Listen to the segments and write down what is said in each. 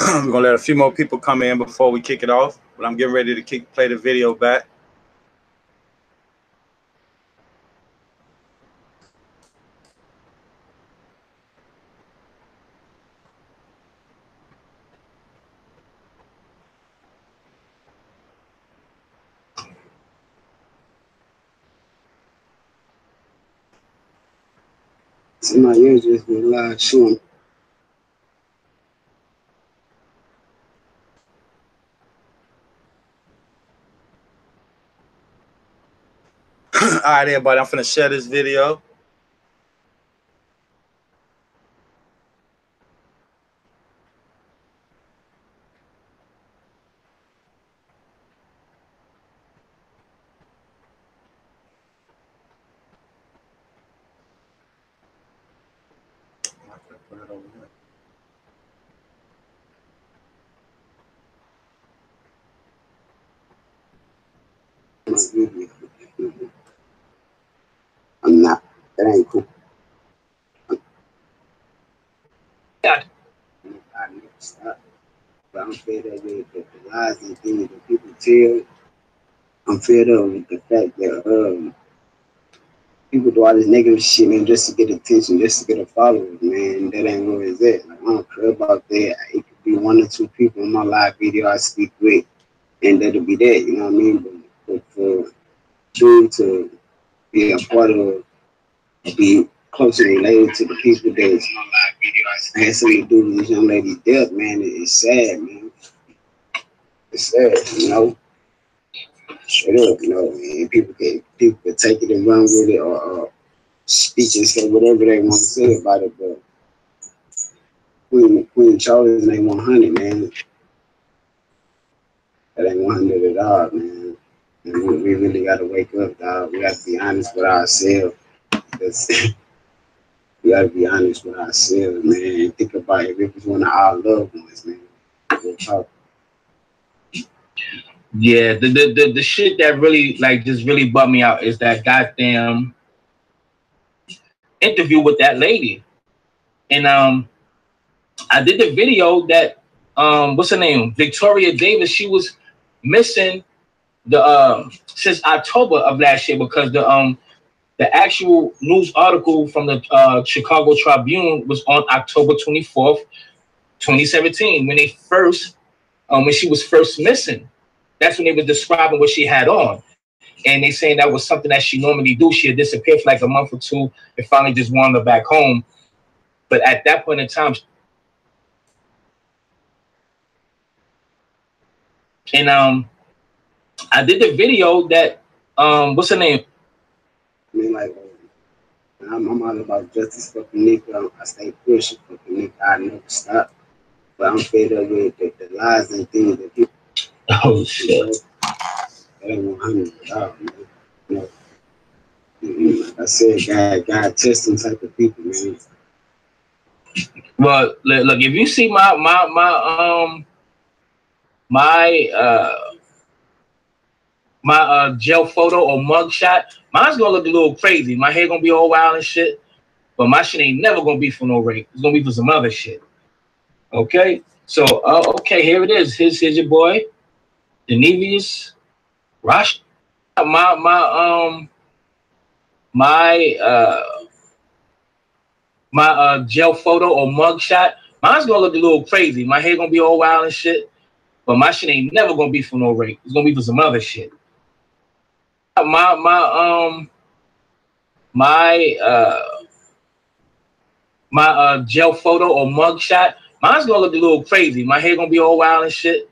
We're gonna let a few more people come in before we kick it off. But I'm getting ready to play the video back. So my ears just been live showing. All right, everybody, I'm finna share this video. I'm not. That ain't cool. Yeah. I need to stop. But I'm fed up with the lies and things that people tell. I'm fed up with the fact that people do all this negative shit, man, just to get attention, just to get a follower, man. That ain't where it's at. Like, I don't care about that. It could be 1 or 2 people in my live video I speak with, and that'll be that, you know what I mean? But for you to be a part of, be closely related to the people that had something to do with this young lady's death, man, it's sad, man. It's sad, you know? Straight up, you know, and people can take it and run with it or speak and say whatever they want to say about it, but Queen Charles ain't 100, man. That ain't 100 at all, man. And we really got to wake up, dog. We got to be honest with ourselves. We got to be honest with ourselves, man. And think about it. If it was one of our loved ones, man. We'll talk. Yeah, the shit that really just really bummed me out is that goddamn interview with that lady. And I did the video that what's her name? Victoria Davis, she was missing the since October of last year because the actual news article from the Chicago Tribune was on October 24th, 2017, when they first when she was first missing. That's when they were describing what she had on. And they saying that was something that she normally do. She had disappeared for like a month or 2 and finally just wandered back home. But at that point in time, and I did the video that what's her name? I mean, like, I'm all about justice for Kanika. I stay pushing for Kanika. I never stop. But I'm fed up with the lies and things that people. Oh shit! That ain't 100 man. You know, like I said, God testing type of people, man. Well, look, if you see my gel photo or mug shot, mine's gonna look a little crazy. My hair gonna be all wild and shit, but my shit ain't never gonna be for no rape. It's gonna be for some other shit. Okay, so okay, here it is. Here's your boy, Denevius Rosh. My gel photo or mug shot, mine's gonna look a little crazy. My hair gonna be all wild and shit, but my shit ain't never gonna be for no rape. It's gonna be for some other shit. My gel photo or mug shot, mine's gonna look a little crazy. My hair gonna be all wild and shit,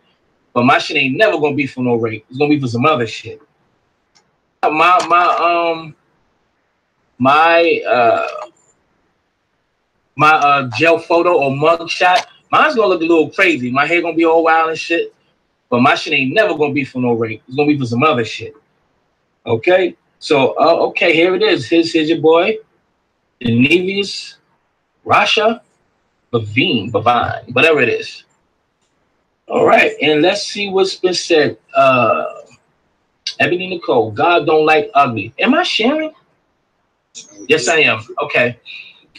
but my shit ain't never gonna be for no rape. It's gonna be for some other shit. My gel photo or mug shot, mine's gonna look a little crazy. My hair gonna be all wild and shit, but my shit ain't never gonna be for no rape. It's gonna be for some other shit. Okay, so okay, here it is. Here's your boy, Denevius Rasha Bavine, whatever it is. All right, and let's see what's been said. Ebony Nicole, God don't like ugly. Am I sharing? Yes, I am. Okay.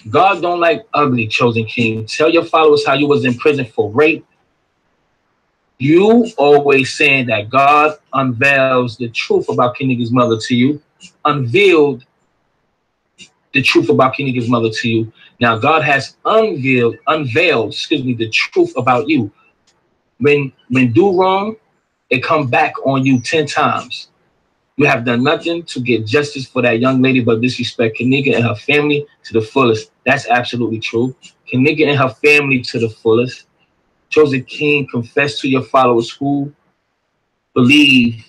God don't like ugly, chosen king. Tell your followers how you was in prison for rape. You always saying that God unveils the truth about Kinniga's mother to you, unveiled the truth about Kinniga's mother to you. Now God has unveiled, the truth about you. When do wrong, it come back on you 10 times. You have done nothing to get justice for that young lady but disrespect Kinniga and her family to the fullest. That's absolutely true. Kinniga and her family to the fullest. Chosen King, confess to your followers who believe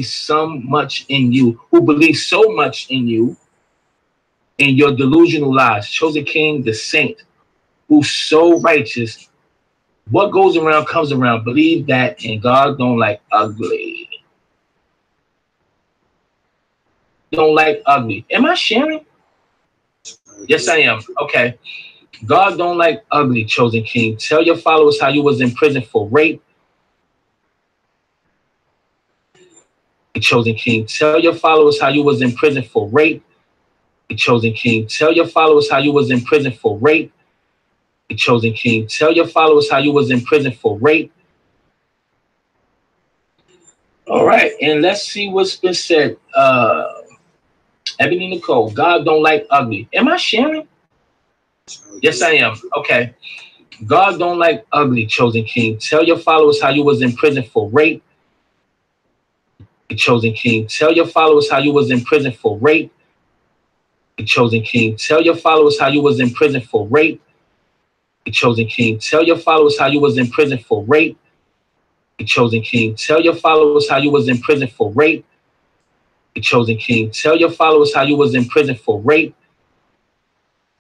so much in you, in your delusional lies. Chosen King, the saint, who's so righteous. What goes around comes around. Believe that, and God don't like ugly. Don't like ugly. Am I sharing? Yes, I am. Okay. God don't like ugly, Chosen King. Tell your followers how you was in prison for rape. Chosen King. Tell your followers how you was in prison for rape. Chosen King. Tell your followers how you was in prison for rape. Chosen King. Tell your followers how you was in prison for rape. All right, and let's see what's been said. Ebony Nicole, God don't like ugly. Am I sharing? Yes, I am. Okay. God don't like ugly, Chosen King. Tell your followers how you was in prison for rape. Chosen King. Tell your followers how you was in prison for rape. Chosen King. Tell your followers how you was in prison for rape. Chosen King. Tell your followers how you was in prison for rape. Chosen King. Tell your followers how you was in prison for rape. Chosen King. Tell your followers how you was in prison for rape.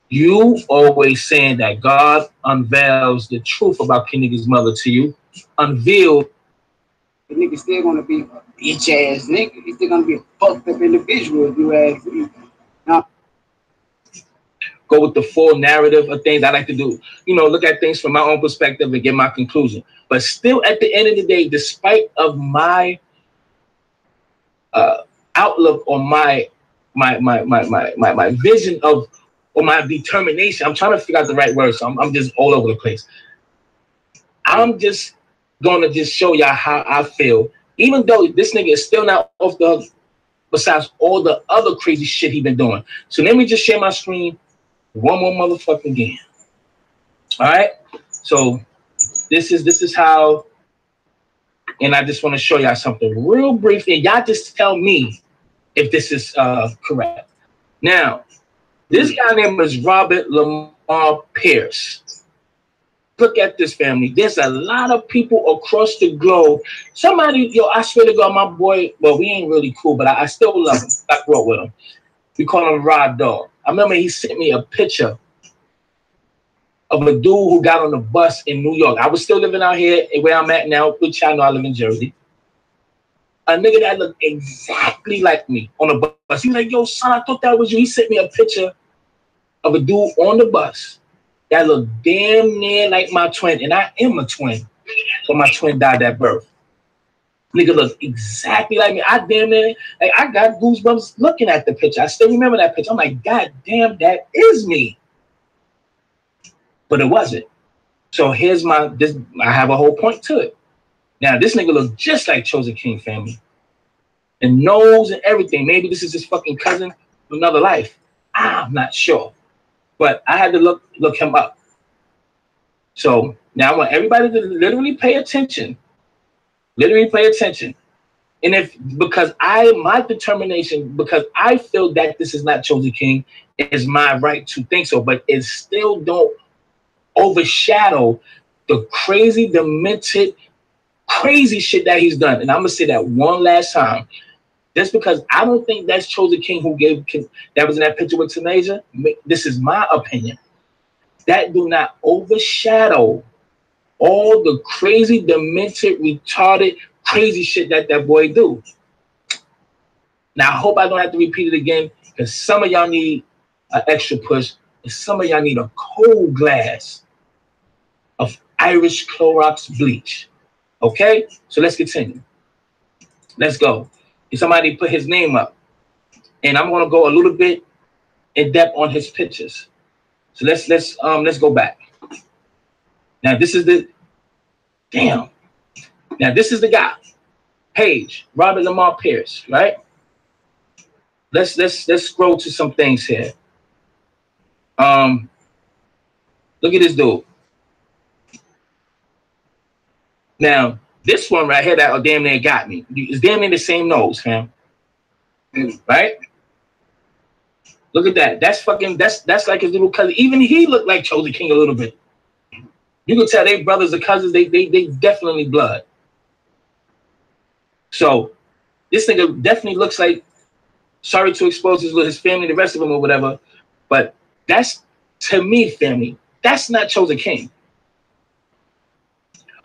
You always saying that God unveils the truth about Kinniga's mother to you. Unveiled. The nigga still gonna be a bitch ass nigga. He's still gonna be a fucked up individual if you ask me. Now, go with the full narrative of things. I like to do, look at things from my own perspective and get my conclusion. But still, at the end of the day, despite of my outlook on my vision of, or my determination, I'm trying to figure out the right words. So I'm just all over the place. I'm just going to just show y'all how I feel, even though this nigga is still not off the hook, besides all the other crazy shit he been doing. So let me just share my screen one more motherfucking game. All right. So this is how, and I just want to show y'all something real brief, and y'all just tell me if this is correct. Now, this guy named is Robert Lamar Pierce. Look at this, family. There's a lot of people across the globe. Somebody, I swear to God, my boy, well, we ain't really cool, but I still love him. I grew up with him. We call him Rod Dog. I remember he sent me a picture of a dude who got on the bus in New York. I was still living out here where I'm at now, which y'all know I live in Jersey. A nigga that looked exactly like me on the bus. He was like, yo, son, I thought that was you. He sent me a picture of a dude on the bus that looked damn near like my twin. And I am a twin, but my twin died at birth. Nigga looked exactly like me. I damn near, like, I got goosebumps looking at the picture. I still remember that picture. I'm like, God damn, that is me. But it wasn't. So here's I have a whole point to it. Now, this nigga look just like Chosen King, family. And nose and everything. Maybe this is his fucking cousin from another life. I'm not sure. But I had to look him up. So now I want everybody to literally pay attention. Literally pay attention. And because my determination, because I feel that this is not Chosen King, is my right to think so. But it still don't overshadow the crazy, demented, crazy shit that he's done. And I'm gonna say that one last time, just because I don't think that's Chosen King that was in that picture with Tanasia. This is my opinion. That do not overshadow all the crazy, demented, retarded, crazy shit that boy do. Now I hope I don't have to repeat it again, because some of y'all need an extra push, and some of y'all need a cold glass of Irish Clorox bleach. Okay, so let's continue. Let's go. Somebody put his name up, and I'm going to go a little bit in depth on his pictures. So let's go back. Now this is the damn. Now this is the guy, Page, Robert Lamar Pierce, right? Let's scroll to some things here. Look at this dude. Now, this one right here that damn near got me. It's damn near the same nose, fam. Right? Look at that. That's fucking, that's like his little cousin. Even he looked like Chosen King a little bit. You can tell they brothers or cousins, they definitely blood. So this nigga definitely looks like, sorry to expose his family, the rest of them or whatever, but that's, to me, family, that's not Chosen King.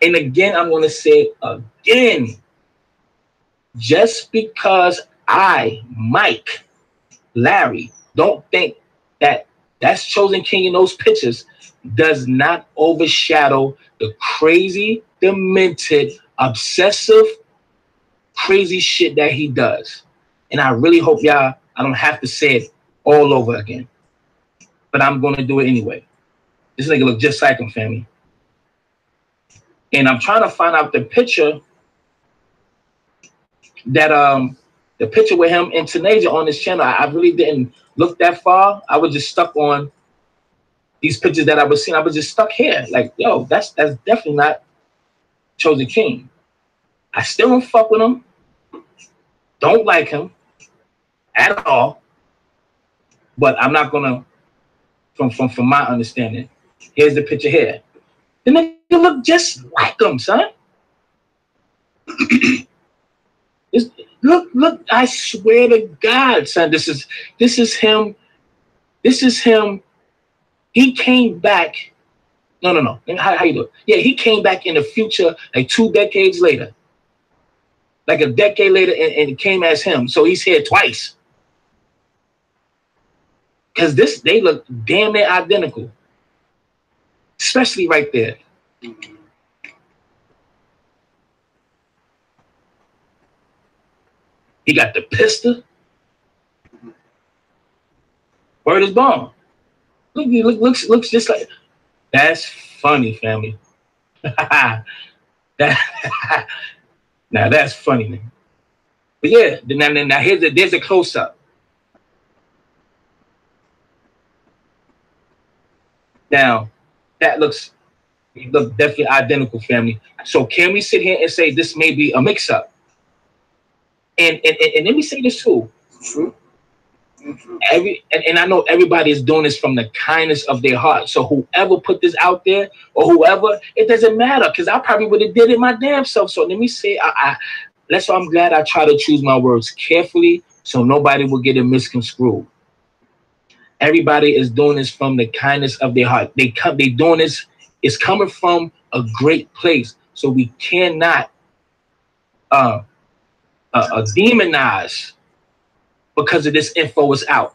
And again, I'm going to say again, just because I, Mike, Larry, don't think that that's Chosen King in those pictures does not overshadow the crazy, demented, obsessive, crazy shit that he does. And I really hope y'all, I don't have to say it all over again, but I'm going to do it anyway. This nigga look just like him, family. And I'm trying to find out the picture that the picture with him and Tanaja on his channel. I really didn't look that far. I was just stuck on these pictures that I was seeing. I was just stuck here. Like, yo, that's definitely not Chosen King. I still don't fuck with him. Don't like him at all. But I'm not gonna, from my understanding. Here's the picture here. The nigga look just like him, son. Look, I swear to God, son, this is him. This is him. He came back. No. How you doing? Yeah, he came back in the future, like 2 decades later. Like a decade later, and it came as him. So he's here twice. Because they look damn near identical. Especially right there. He got the pistol. Word is bomb. Looks just like. That's funny, family. Now that's funny, man. But yeah, now there's a close up. Now that looks definitely identical, family. So can we sit here and say this may be a mix-up? And let me say this too. True. And I know everybody is doing this from the kindness of their heart. So whoever put this out there or whoever, it doesn't matter, because I probably would have did it my damn self. So let me say, that's why I'm glad I try to choose my words carefully so nobody will get it misconstrued. Everybody is doing this from the kindness of their heart. They doing this. It's coming from a great place. So we cannot demonize because of this info is out.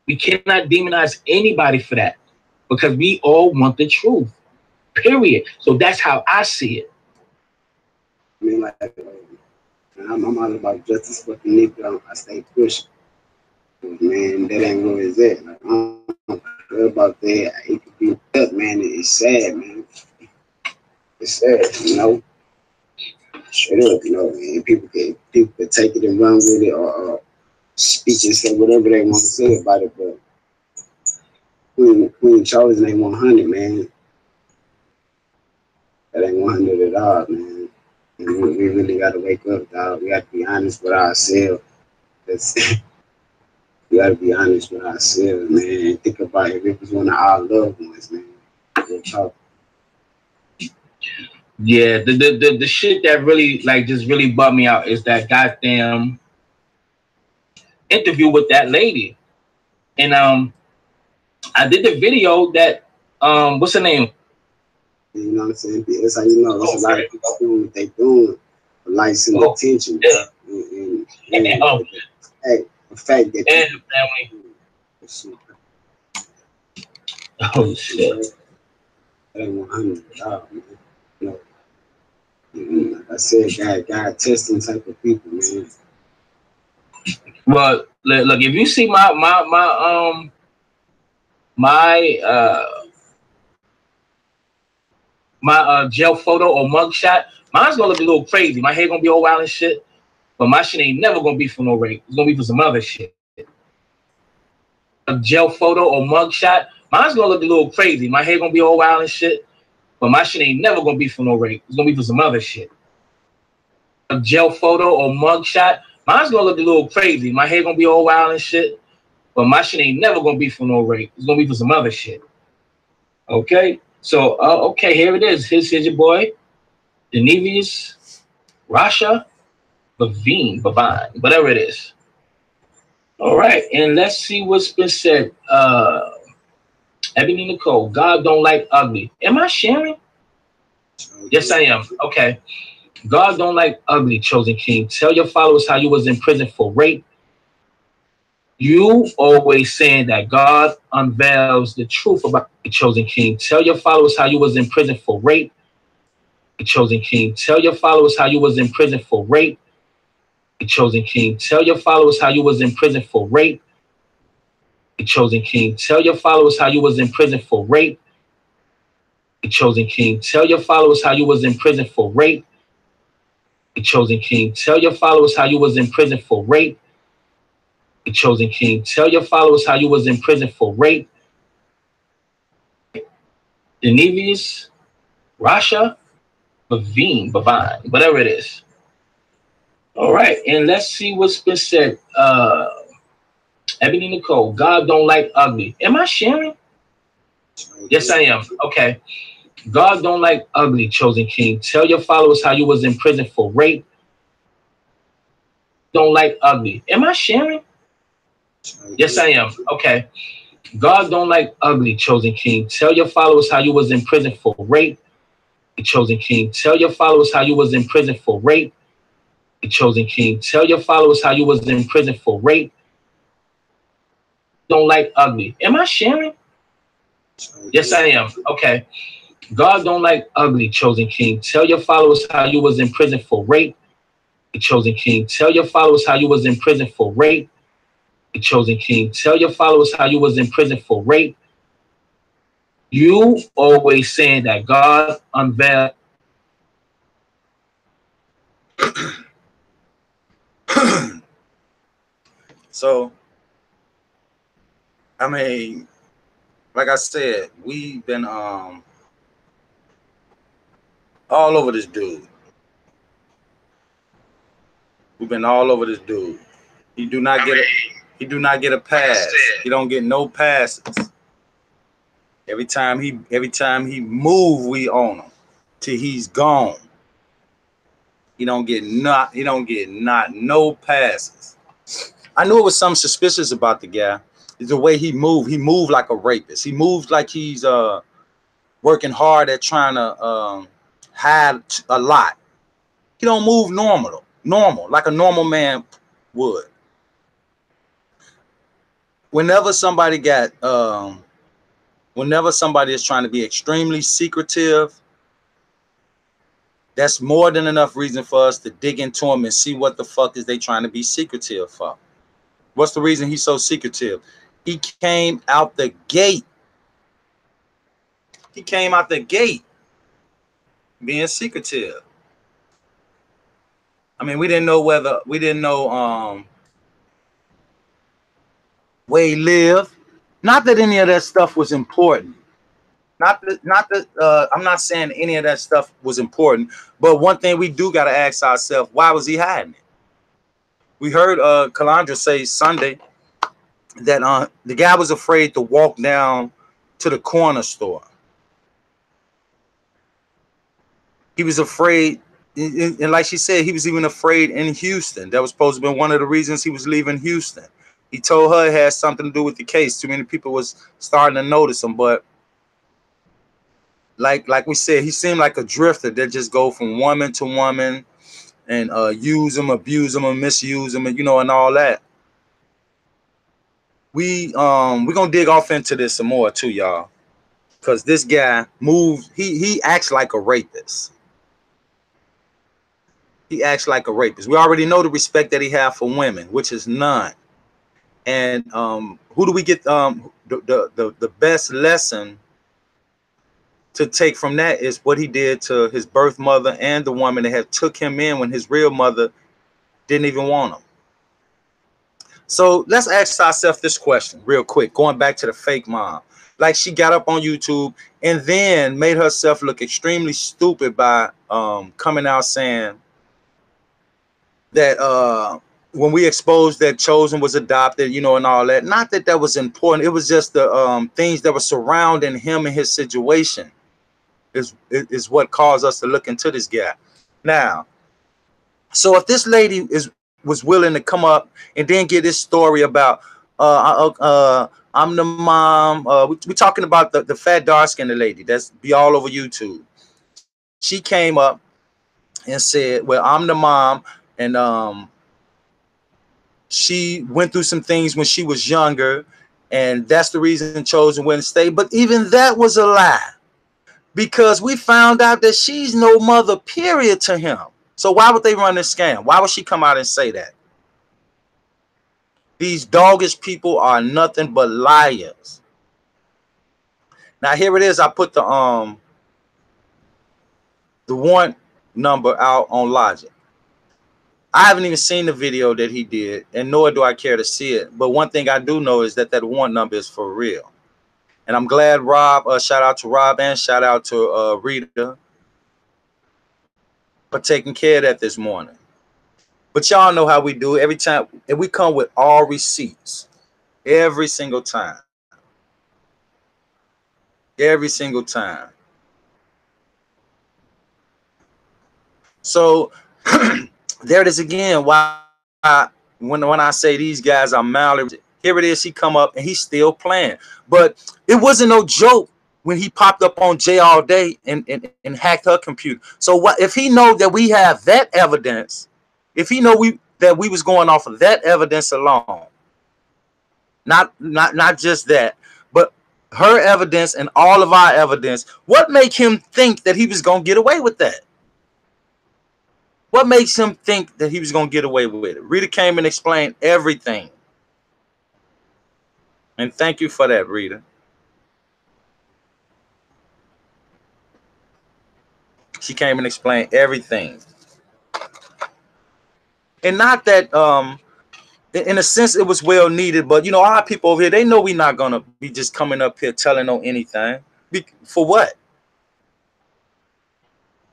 We cannot demonize anybody for that because we all want the truth, period. So that's how I see it. I mean, like, I'm all about justice for the nigga. I stay pushing. Man, that ain't where it's at. Like, I don't care about that. It could be tough, man. It's sad, man. It's sad, you know. Straight up, you know. And people can take it and run with it or speak and say whatever they want to say about it. But Queen Chosen ain't 100, man. That ain't 100 at all, man. And we really got to wake up, dog. We got to be honest with ourselves. We got to be honest with ourselves, man. And think about if it was one of our loved ones, man. We'll talk. Yeah, the shit that really just really bummed me out is that goddamn interview with that lady. And I did the video that what's her name? You know what I'm saying? That's how you know. There's a lot of people doing what they doing for likes and attention. Yeah. And the fact that family. Oh shit. That ain't 100 man. You know, like I said, God testing type of people, man. Well, look, if you see my jail photo or mugshot, Mine's gonna look a little crazy. My hair gonna be all wild and shit. But my shit ain't never gonna be for no rape. It's gonna be for some other shit. A gel photo or mugshot. Mine's gonna look a little crazy. My hair gonna be all wild and shit. But my shit ain't never gonna be for no rape. It's gonna be for some other shit. A gel photo or mugshot. Mine's gonna look a little crazy. My hair gonna be all wild and shit. But my shit ain't never gonna be for no rape. It's gonna be for some other shit. Okay? So, okay, here it is. Here's your boy, Denevius, Rasha, Bavine, whatever it is. All right, and let's see what's been said. Ebony Nicole, God don't like ugly. Am I sharing? Yes, I am. Okay. God don't like ugly, chosen king. Tell your followers how you was in prison for rape. You always saying that God unveils the truth about the chosen king. Tell your followers how you was in prison for rape. The chosen king. Tell your followers how you was in prison for rape. The chosen king. Tell your followers how you was in prison for rape. The chosen king. Tell your followers how you was in prison for rape. The chosen king. Tell your followers how you was in prison for rape. The chosen king. Tell your followers how you was in prison for rape. The chosen king. Tell your followers how you was in prison for rape. Denevius, Rasha, Bavine, whatever it is. All right, and let's see what's been said. Ebony Nicole, God don't like ugly. Am I sharing? Yes, I am. Okay. God don't like ugly, chosen king. Tell your followers how you was in prison for rape. Don't like ugly. Am I sharing? Yes, I am. Okay. God don't like ugly, chosen king. Tell your followers how you was in prison for rape. The chosen king. Tell your followers how you was in prison for rape. The chosen king. Tell your followers how you was in prison for rape. Don't like ugly. Am I sharing? Yes, I am. Okay. God don't like ugly, chosen king. Tell your followers how you was in prison for rape. The chosen king. Tell your followers how you was in prison for rape. The chosen king. Tell your followers how you was in prison for rape. You always saying that God unveiled. So, I mean, like I said, we've been all over this dude. We've been all over this dude. He do not get a pass. He don't get no passes. Every time he move, we on him till he's gone. He don't get no passes. I knew it was something suspicious about the guy. It's the way he moved. He moved like a rapist. He moves like he's working hard at trying to hide a lot. He don't move normal like a normal man would. Whenever somebody is trying to be extremely secretive, that's more than enough reason for us to dig into him and see what the fuck is they trying to be secretive for. What's the reason he's so secretive? He came out the gate. Being secretive. I mean, we didn't know where he lived. Not that any of that stuff was important. I'm not saying any of that stuff was important, but one thing we do got to ask ourselves, why was he hiding it? We heard Calandra say Sunday that the guy was afraid to walk down to the corner store. He was afraid, and like she said, he was even afraid in Houston. That was supposed to be one of the reasons he was leaving Houston. He told her it had something to do with the case. Too many people was starting to notice him, but like we said, he seemed like a drifter that just go from woman to woman and use them, abuse them, and misuse them, and and all that. We're gonna dig off into this some more too, y'all, because this guy moves. He acts like a rapist. He acts like a rapist. We already know the respect that he has for women, which is none. And who do we get the best lesson to take from that is what he did to his birth mother and the woman that had took him in when his real mother didn't even want him. So let's ask ourselves this question real quick, going back to the fake mom. Like, she got up on YouTube and then made herself look extremely stupid by coming out saying that when we exposed that Chosen was adopted, you know, and all that. Not that that was important. It was just the things that were surrounding him and his situation is what caused us to look into this guy. Now, so if this lady was willing to come up and then get this story about I'm the mom, we're talking about the fat dark-skinned lady that's be all over YouTube. She came up and said, well, I'm the mom, and she went through some things when she was younger, and that's the reason Chosen wouldn't stay. But even that was a lie, because we found out that she's no mother, period, to him. So why would they run this scam? Why would she come out and say that? These doggish people are nothing but liars. Now here it is. I put the warrant number out on Logic. I haven't even seen the video that he did, and nor do I care to see it. But one thing I do know is that warrant number is for real. And I'm glad Rob, shout out to Rob and shout out to Rita for taking care of that this morning. But y'all know how we do every time, and we come with all receipts every single time. Every single time. So there it is again. Why when I say these guys are malleable, here it is. He come up and he's still playing. But it wasn't no joke when he popped up on Jay all day and hacked her computer. So what if he know that we have that evidence? If he know that we was going off of that evidence alone, not just that, but her evidence and all of our evidence, what make him think that he was gonna get away with that? What makes him think that he was gonna get away with it? Rita came and explained everything, and thank you for that, Rita. She came and explained everything, and not that in a sense it was well needed, but you know, our people over here, they know we're not gonna be just coming up here telling on anything. For what?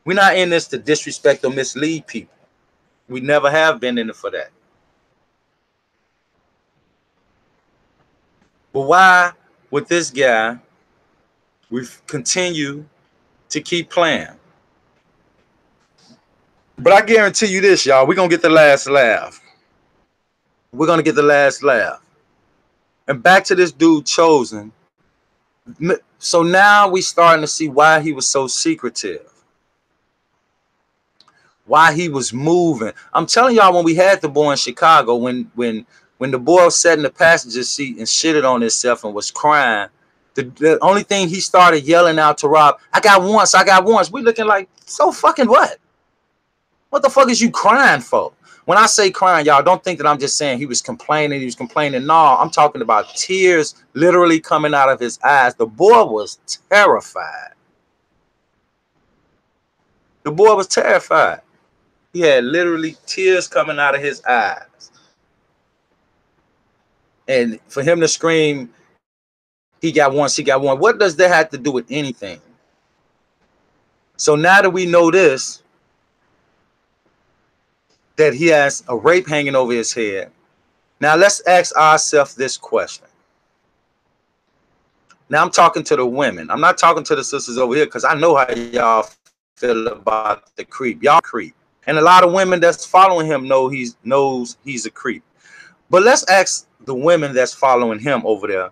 We're not in this to disrespect or mislead people. We never have been in it for that. But why with this guy we continue to keep playing? But I guarantee you this, y'all, we're gonna get the last laugh. We're gonna get the last laugh. And back to this dude Chosen. So now we starting to see why he was so secretive, why he was moving. I'm telling y'all, when we had the boy in Chicago, when the boy was sat in the passenger seat and shitted on himself and was crying, the only thing he started yelling out to Rob, I got once. We looking like, so fucking what? What the fuck is you crying for? When I say crying, y'all, don't think that I'm just saying he was complaining. No, I'm talking about tears literally coming out of his eyes. The boy was terrified. The boy was terrified. He had literally tears coming out of his eyes. And for him to scream, he got one, what does that have to do with anything? So now that we know this, that he has a rape hanging over his head, now let's ask ourselves this question. Now I'm talking to the women. I'm not talking to the sisters over here, because I know how y'all feel about the creep. Y'all creep. And a lot of women that's following him knows he's a creep. But let's ask the women that's following him over there.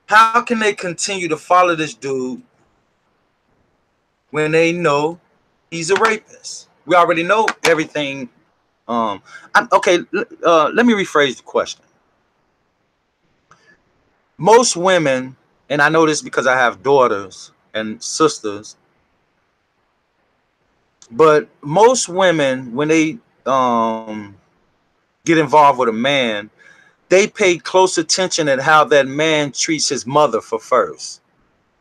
How can they continue to follow this dude when they know he's a rapist? We already know everything. Okay, let me rephrase the question. Most women, and I know this because I have daughters and sisters, but most women, when they get involved with a man, they pay close attention at how that man treats his mother for first.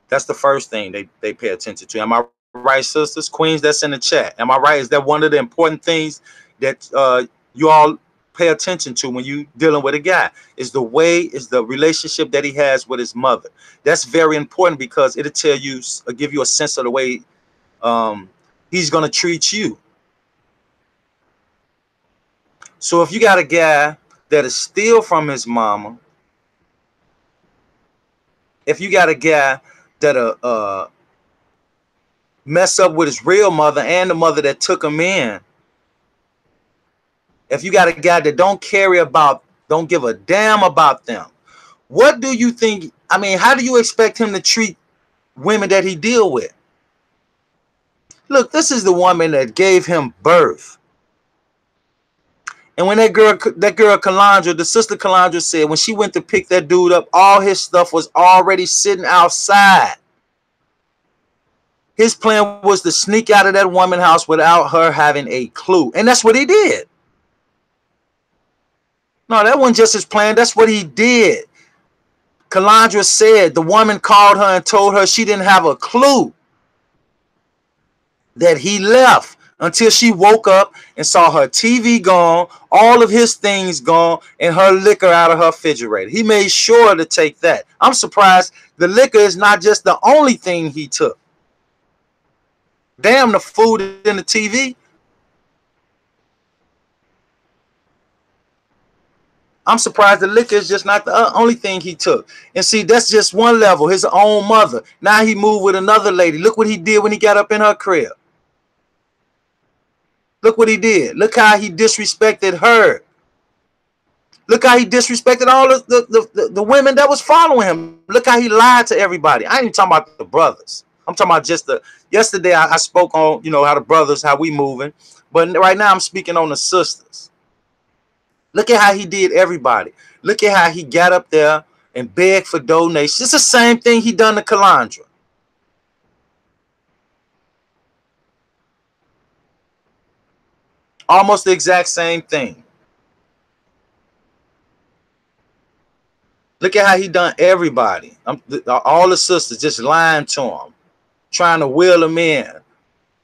That's the first thing they pay attention to. Am I right, sisters, queens? That's in the chat. Am I right? Is that one of the important things that you all pay attention to when you dealing with a guy? Is the relationship that he has with his mother? That's very important because it'll tell you, give you a sense of the way he's gonna treat you. So if you got a guy that is steal from his mama, if you got a guy that mess up with his real mother and the mother that took him in, if you got a guy that don't give a damn about them, what do you think? I mean, how do you expect him to treat women that he deal with? Look, this is the woman that gave him birth. And when that girl Calandra, the sister Calandra said, when she went to pick that dude up, all his stuff was already sitting outside. His plan was to sneak out of that woman's house without her having a clue. And that's what he did. No, that wasn't just his plan. That's what he did. Calandra said the woman called her and told her she didn't have a clue that he left until she woke up and saw her TV gone, all of his things gone, and her liquor out of her refrigerator. He made sure to take that. I'm surprised the liquor is not just the only thing he took. Damn the food in the TV. I'm surprised the liquor is just not the only thing he took. And see, that's just one level. His own mother. Now he moved with another lady. Look what he did when he got up in her crib. Look what he did. Look how he disrespected her. Look how he disrespected all the women that was following him. Look how he lied to everybody. I ain't even talking about the brothers. I'm talking about just yesterday I spoke on, how the brothers, how we moving. But right now I'm speaking on the sisters. Look at how he did everybody. Look at how he got up there and begged for donations. It's the same thing he done to Calandra. Almost the exact same thing. Look at how he done everybody. All the sisters just lying to him, trying to wheel him in,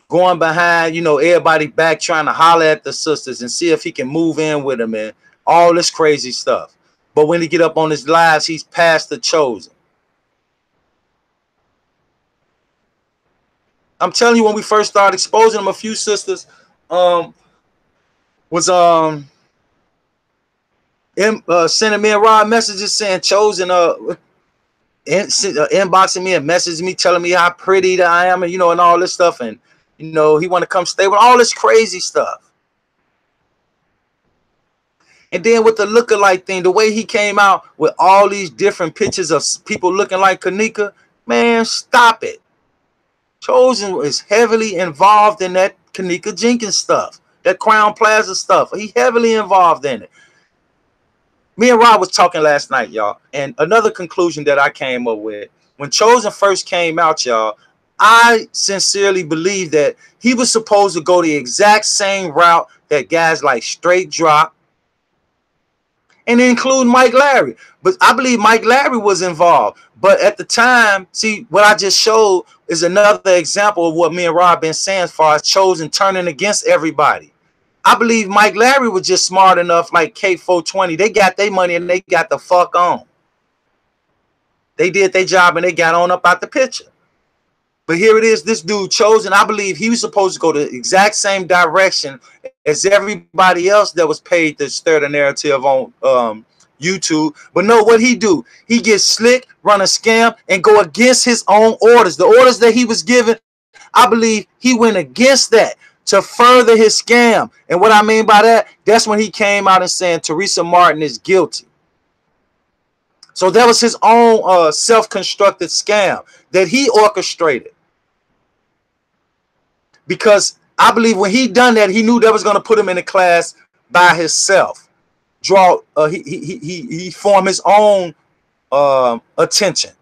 going behind, everybody back, trying to holler at the sisters and see if he can move in with them and all this crazy stuff. But when he get up on his lives, he's past the chosen. I'm telling you, when we first started exposing him, a few sisters was sending me and Rob messages saying chosen inboxing me and messaging me telling me how pretty that I am and and all this stuff, and he want to come stay with all this crazy stuff. And then with the lookalike thing, the way he came out with all these different pictures of people looking like Kanika, man, stop it. Chosen is heavily involved in that Kanika Jenkins stuff, that Crown Plaza stuff. He heavily involved in it. Me and Rob was talking last night, y'all, and another conclusion that I came up with, when Chosen first came out, y'all, I sincerely believe that he was supposed to go the exact same route that guys like Straight Drop, and include Mike Larry. But I believe Mike Larry was involved. But at the time, see, what I just showed is another example of what me and Rob been saying as far as Chosen turning against everybody. I believe Mike Larry was just smart enough, like K420. They got their money and they got the fuck on. They did their job and they got on up out the picture. But here it is, this dude Chosen, I believe he was supposed to go the exact same direction as everybody else that was paid to stir the narrative on YouTube. But no, what he do? He gets slick, run a scam, and go against his own orders. The orders that he was given, I believe he went against that to further his scam. And what I mean by that, that's when he came out and saying Teresa Martin is guilty. So that was his own self-constructed scam that he orchestrated. Because I believe when he done that, he knew that was going to put him in a class by himself. He formed his own attention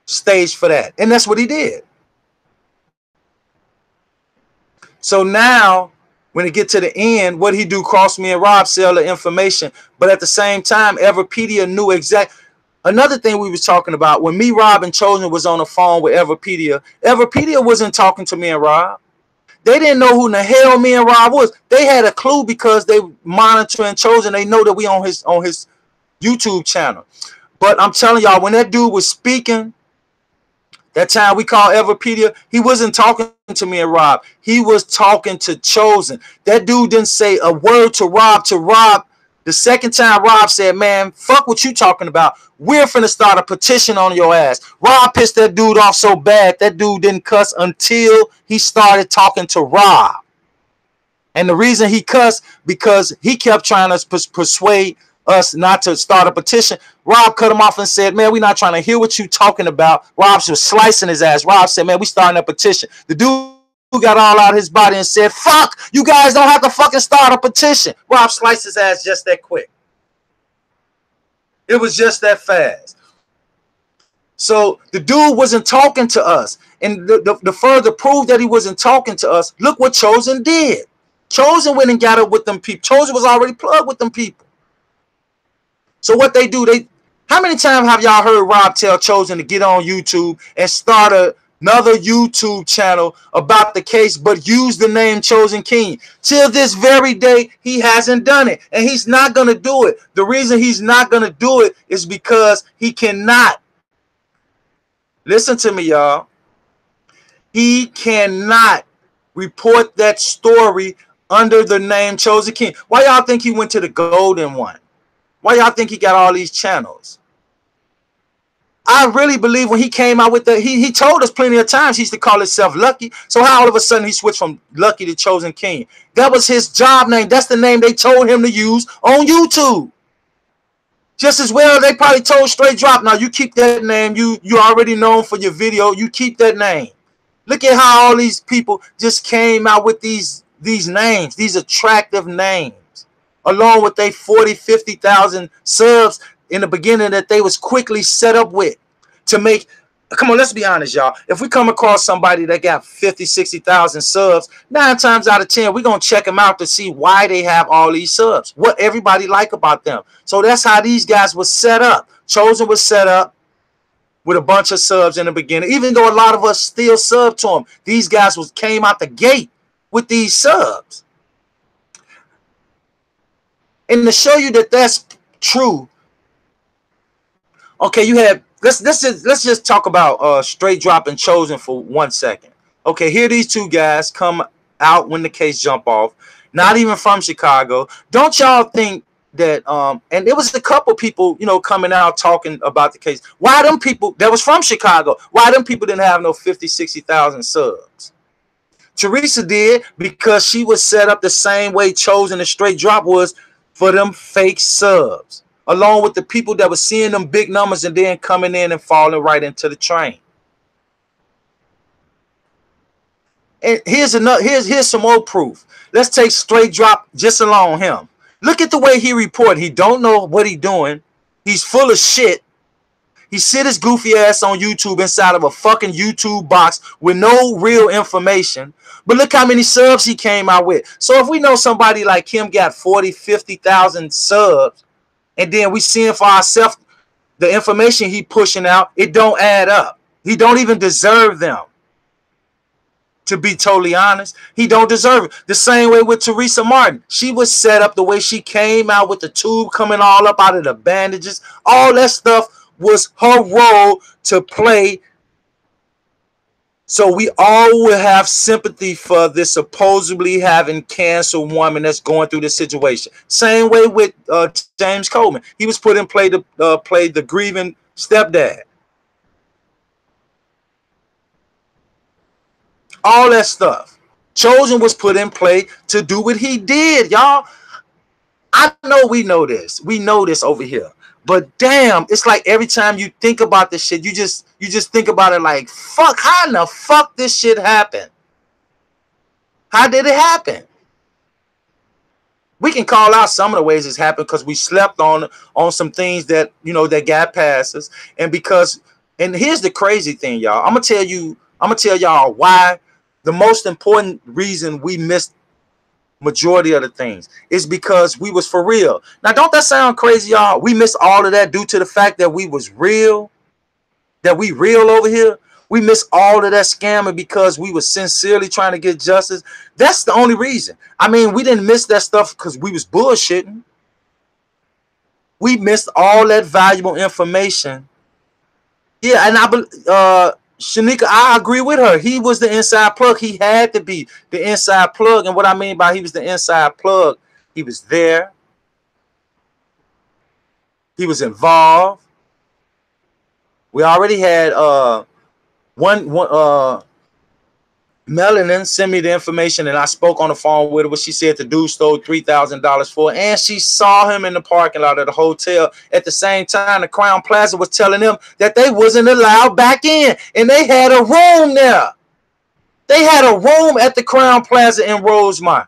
stage for that. And that's what he did. So now, when it get to the end, what he do? Cross me and Rob, sell the information. But at the same time, Everpedia knew exact. Another thing we was talking about, when me, Rob, and Chosen was on the phone with Everpedia, Everpedia wasn't talking to me and Rob. They didn't know who in the hell me and Rob was. They had a clue because they monitoring Chosen. They know that we on his YouTube channel. But I'm telling y'all, when that dude was speaking, that time we called Everpedia, he wasn't talking to me and Rob. He was talking to Chosen. That dude didn't say a word to Rob. The second time Rob said, man, fuck what you talking about. We're finna start a petition on your ass. Rob pissed that dude off so bad, that dude didn't cuss until he started talking to Rob. And the reason he cussed, because he kept trying to persuade us not to start a petition. Rob cut him off and said, man, we're not trying to hear what you talking about. Rob was slicing his ass. Rob said, man, we starting a petition. The dude got all out of his body and said, fuck, you guys don't have to fucking start a petition. Rob sliced his ass just that quick. It was just that fast. So the dude wasn't talking to us. And the further proof that he wasn't talking to us, look what Chosen did. Chosen went and got it with them people. Chosen was already plugged with them people. So what they do, how many times have y'all heard Rob tell Chosen to get on YouTube and start another YouTube channel about the case, but use the name Chosen King? Till this very day, he hasn't done it, and he's not going to do it. The reason he's not going to do it is because he cannot. Listen to me, y'all. He cannot report that story under the name Chosen King. Why y'all think he went to the golden one? Why y'all think he got all these channels? I really believe when he came out with he told us plenty of times he used to call himself Lucky. So how all of a sudden he switched from Lucky to Chosen King? That was his job name. That's the name they told him to use on YouTube. Just as well, they probably told Straight Drop, now you keep that name. You already known for your video. You keep that name. Look at how all these people just came out with these names, these attractive names, along with they 40, 50,000 subs in the beginning that they was quickly set up with to make. Come on, let's be honest, y'all. If we come across somebody that got 50, 60,000 subs, 9 times out of 10, we're going to check them out to see why they have all these subs, what everybody like about them. So that's how these guys was set up. Chosen was set up with a bunch of subs in the beginning, even though a lot of us still sub to them. These guys came out the gate with these subs. And to show you that that's true, okay, you have let's just talk about Straight Drop and Chosen for 1 second. Okay, here these two guys come out when the case jump off, not even from Chicago. Don't y'all think that and it was a couple people, you know, coming out talking about the case. Why them people that was from Chicago, why them people didn't have no 50, 60,000 subs? Teresa did, because she was set up the same way Chosen and Straight Drop was for them fake subs, along with the people that were seeing them big numbers and then coming in and falling right into the train. And here's some more proof. Let's take Straight Drop just along him. Look at the way he reported. He don't know what he doing. He's full of shit. He sit his goofy ass on YouTube inside of a fucking YouTube box with no real information. But look how many subs he came out with. So if we know somebody like him got 40, 50,000 subs, and then we seeing for ourselves the information he pushing out, it don't add up. He don't even deserve them. To be totally honest, he don't deserve it. The same way with Teresa Martin. She was set up the way she came out with the tube coming all up out of the bandages. All that stuff was her role to play. So we all will have sympathy for this supposedly having cancer woman that's going through this situation. Same way with James Coleman. He was put in play to play the grieving stepdad. All that stuff. Chosen was put in play to do what he did, y'all. I know we know this. We know this over here. But damn, it's like every time you think about this shit, you just think about it like, fuck, how in the fuck this shit happened? How did it happen? We can call out some of the ways it's happened because we slept on some things that, you know, that got past us. And here's the crazy thing, y'all. I'm gonna tell y'all why the most important reason we missed majority of the things. It's because we was for real. Now, don't that sound crazy, y'all? We missed all of that due to the fact that we was real, that we real over here. We missed all of that scamming because we was sincerely trying to get justice. That's the only reason. I mean, we didn't miss that stuff because we was bullshitting. We missed all that valuable information. Yeah, and Shanika, I agree with her. He was the inside plug. He had to be the inside plug. And what I mean by he was the inside plug, he was there. He was involved. We already had Melanin sent me the information, and I spoke on the phone with her. What she said the dude stole $3,000 for her, and she saw him in the parking lot of the hotel. At the same time, the Crown Plaza was telling them that they wasn't allowed back in, and they had a room there. They had a room at the Crown Plaza in Rosemont.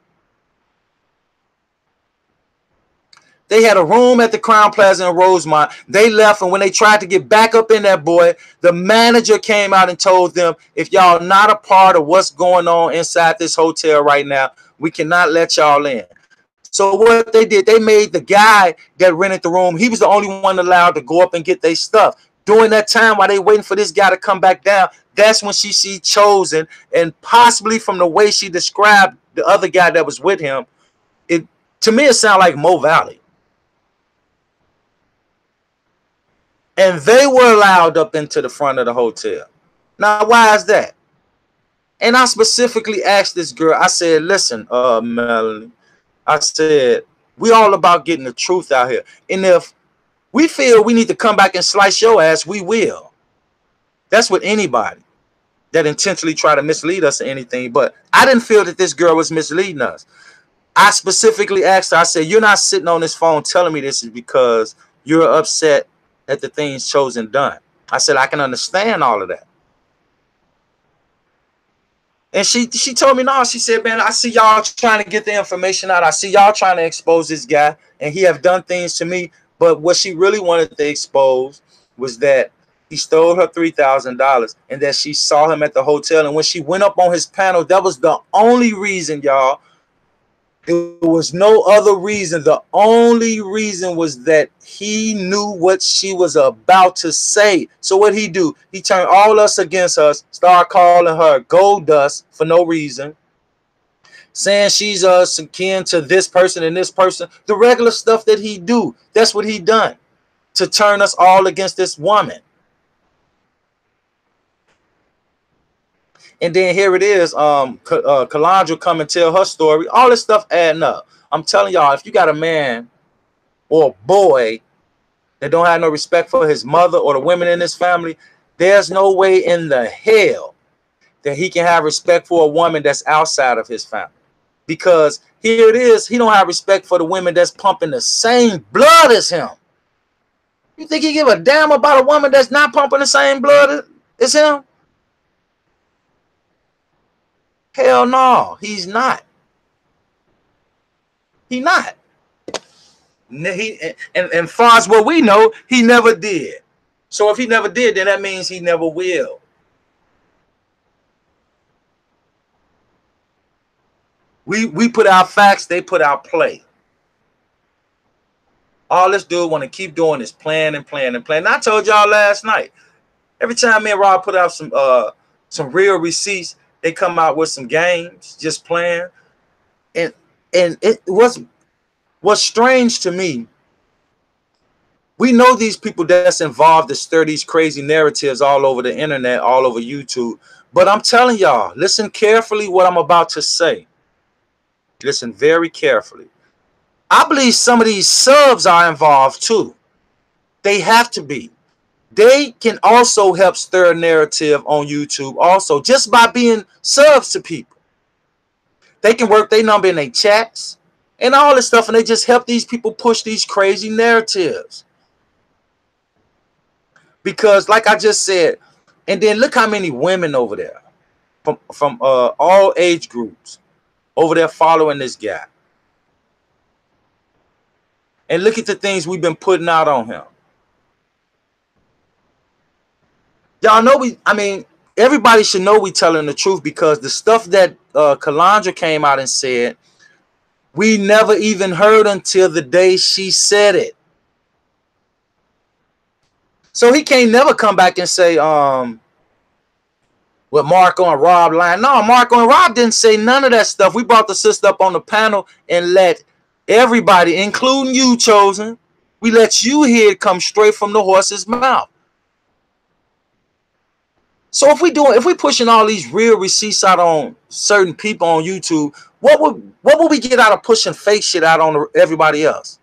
They had a room at the Crown Plaza in Rosemont. They left, and when they tried to get back up in that boy, the manager came out and told them, if y'all not a part of what's going on inside this hotel right now, we cannot let y'all in. So what they did, they made the guy that rented the room, he was the only one allowed to go up and get their stuff. During that time, while they waiting for this guy to come back down, that's when she see Chosen, and possibly from the way she described the other guy that was with him, to me it sounded like Mo Valley. And they were allowed up into the front of the hotel. Now, why is that? And I specifically asked this girl, I said, listen, Melanie, I said, we all about getting the truth out here. And if we feel we need to come back and slice your ass, we will. That's with anybody that intentionally try to mislead us or anything. But I didn't feel that this girl was misleading us. I specifically asked her, I said, you're not sitting on this phone telling me this is because you're upset at the things Chosen done. I said, I can understand all of that. And she told me, no, she said, man, I see y'all trying to get the information out. I see y'all trying to expose this guy, and he have done things to me. But what she really wanted to expose was that he stole her $3,000 and that she saw him at the hotel. And when she went up on his panel, that was the only reason, y'all. There was no other reason. The only reason was that he knew what she was about to say. So what he do? He turned all us against us, started calling her gold dust for no reason, saying she's akin to this person and this person. The regular stuff that he do. That's what he done to turn us all against this woman. And then here it is, Calandra come and tell her story. All this stuff adding up. I'm telling y'all, if you got a man or a boy that don't have no respect for his mother or the women in his family, there's no way in the hell that he can have respect for a woman that's outside of his family. Because here it is, he don't have respect for the women that's pumping the same blood as him. You think he give a damn about a woman that's not pumping the same blood as him? Hell no, he's not. He not. And far as what we know, he never did. So if he never did, then that means he never will. We put out facts, they put out play. All this dude want to keep doing is plan and plan and plan. And I told y'all last night, every time me and Rob put out some real receipts, they come out with some games, just playing. And it what's strange to me, we know these people that's involved to stir these crazy narratives all over the internet, all over YouTube. But I'm telling y'all, listen carefully what I'm about to say. Listen very carefully. I believe some of these subs are involved too. They have to be. They can also help stir a narrative on YouTube also, just by being subs to people. They can work their number in their chats and all this stuff, and they just help these people push these crazy narratives. Because like I just said, and then look how many women over there from all age groups over there following this guy. And look at the things we've been putting out on him. Y'all know everybody should know we telling the truth, because the stuff that Calandra came out and said, We never even heard until the day she said it. So he can't never come back and say, with Marco and Rob lying. No, Marco and Rob didn't say none of that stuff. We brought the sister up on the panel and let everybody, including you, Chosen, we let you hear it come straight from the horse's mouth. So if we pushing all these real receipts out on certain people on YouTube, what would we get out of pushing fake shit out on everybody else?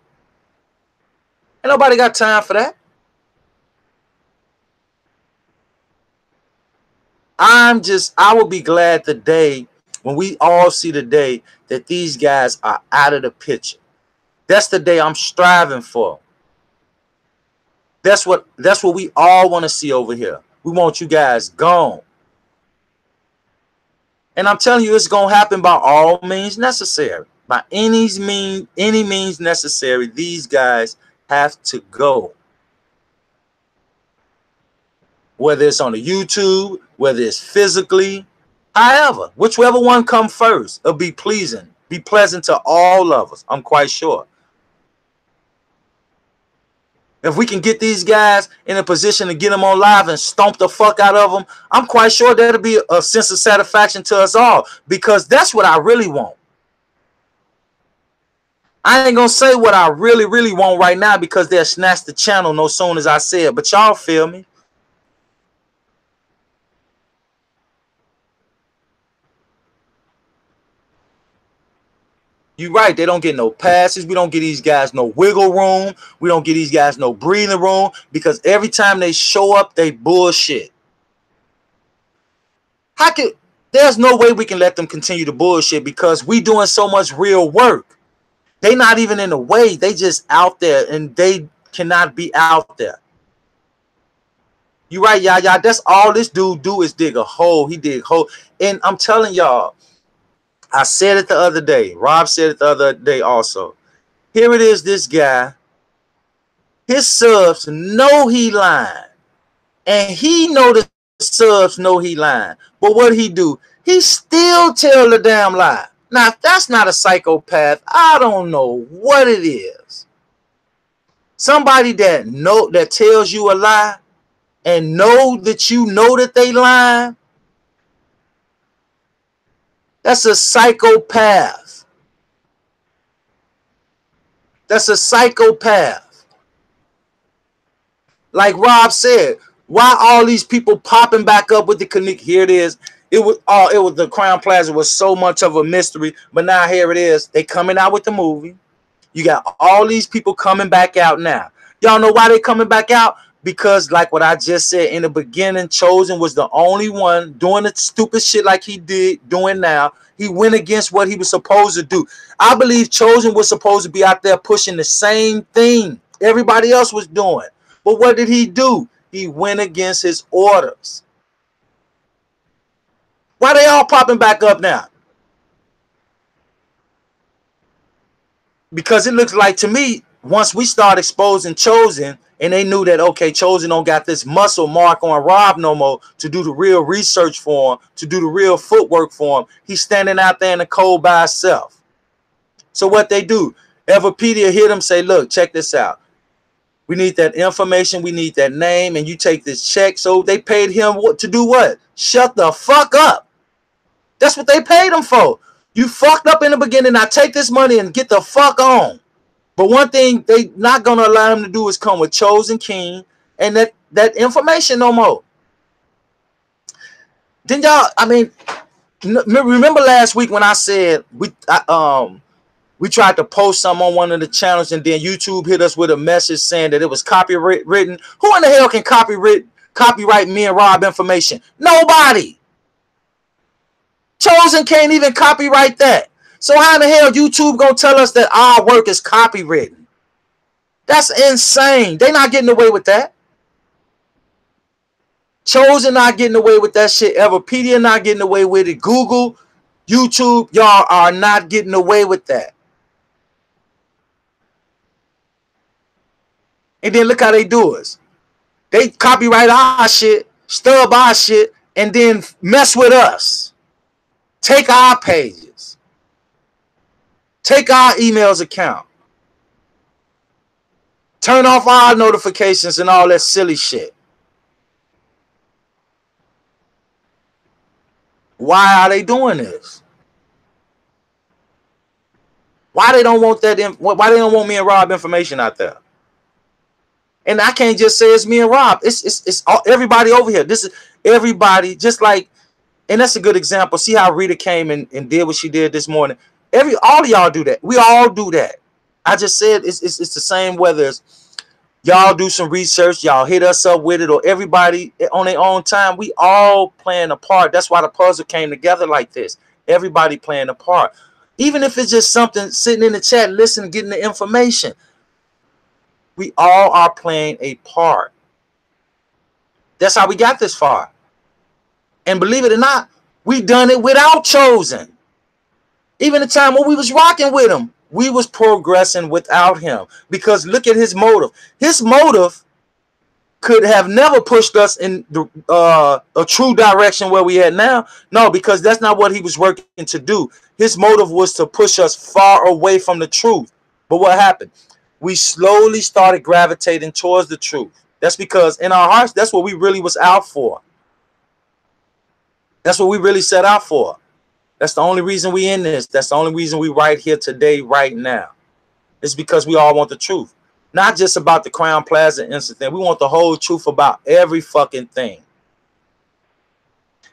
Ain't nobody got time for that. I will be glad the day when we all see the day that these guys are out of the picture. That's the day I'm striving for. That's what we all want to see over here. We want you guys gone. And I'm telling you, it's going to happen by all means necessary. By any means necessary, these guys have to go. Whether it's on the YouTube, whether it's physically, however, whichever one come first, it'll be pleasing, be pleasant to all of us. I'm quite sure. If we can get these guys in a position to get them on live and stomp the fuck out of them, I'm quite sure that'll be a sense of satisfaction to us all, because that's what I really want. I ain't gonna say what I really, really want right now because they'll snatch the channel no soon as I say it, but y'all feel me? You're right. They don't get no passes. We don't get these guys no wiggle room. We don't get these guys no breathing room, because every time they show up, they bullshit. There's no way we can let them continue to bullshit, because we doing so much real work. They not even in the way. They just out there, and they cannot be out there. You right, y'all. That's all this dude do is dig a hole. He dig a hole. And I'm telling y'all, I said it the other day. Rob said it the other day also. Here it is, this guy. His subs know he lying. And he know the subs know he lying. But what he do? He still tell the damn lie. Now, if that's not a psychopath, I don't know what it is. Somebody that tells you a lie and know that you know that they lying, that's a psychopath. That's a psychopath. Like Rob said, why all these people popping back up with the connect? Here it is. It was the Crown Plaza was so much of a mystery, but now here it is. They coming out with the movie. You got all these people coming back out now. Y'all know why they coming back out? Because like what I just said in the beginning, Chosen was the only one doing the stupid shit like he did doing now. He went against what he was supposed to do. I believe Chosen was supposed to be out there pushing the same thing everybody else was doing. But what did he do? He went against his orders. Why they all popping back up now? Because it looks like to me, once we start exposing Chosen, and they knew that, okay, Chosen don't got this muscle Mark on Rob no more to do the real research for him, to do the real footwork for him. He's standing out there in the cold by himself. So what they do, Everpedia hit him, say, look, check this out. We need that information. We need that name. And you take this check. So they paid him to do what? Shut the fuck up. That's what they paid him for. You fucked up in the beginning. Now take this money and get the fuck on. But one thing they not going to allow him to do is come with Chosen King and that information no more. Then y'all, I mean, remember last week when I said we tried to post something on one of the channels and then YouTube hit us with a message saying that it was copywritten. Who in the hell can copyright me and Rob information? Nobody. Chosen can't even copyright that. So how in the hell YouTube gonna tell us that our work is copywritten? That's insane. They not getting away with that. Chosen not getting away with that shit. Everpedia not getting away with it. Google, YouTube, y'all are not getting away with that. And then look how they do us. They copyright our shit, stub our shit, and then mess with us. Take our pages. Take our emails account. Turn off our notifications and all that silly shit. Why are they doing this? Why they don't want that? Why they don't want me and Rob information out there? And I can't just say it's me and Rob. It's all, everybody over here. This is everybody. Just like, and that's a good example. See how Rita came and did what she did this morning. All of y'all do that. We all do that. I just said it's the same. Whether it's y'all do some research, y'all hit us up with it, or everybody on their own time. We all playing a part. That's why the puzzle came together like this. Everybody playing a part. Even if it's just something sitting in the chat, listening, getting the information. We all are playing a part. That's how we got this far. And believe it or not, we done it without Chosen. Even the time when we was rocking with him, we was progressing without him. Because look at his motive. His motive could have never pushed us in the, a true direction where we at now. No, because that's not what he was working to do. His motive was to push us far away from the truth. But what happened? We slowly started gravitating towards the truth. That's because in our hearts, that's what we really was out for. That's what we really set out for. That's the only reason we in this. That's the only reason we right here today, right now. It's because we all want the truth. Not just about the Crown Plaza incident. We want the whole truth about every fucking thing.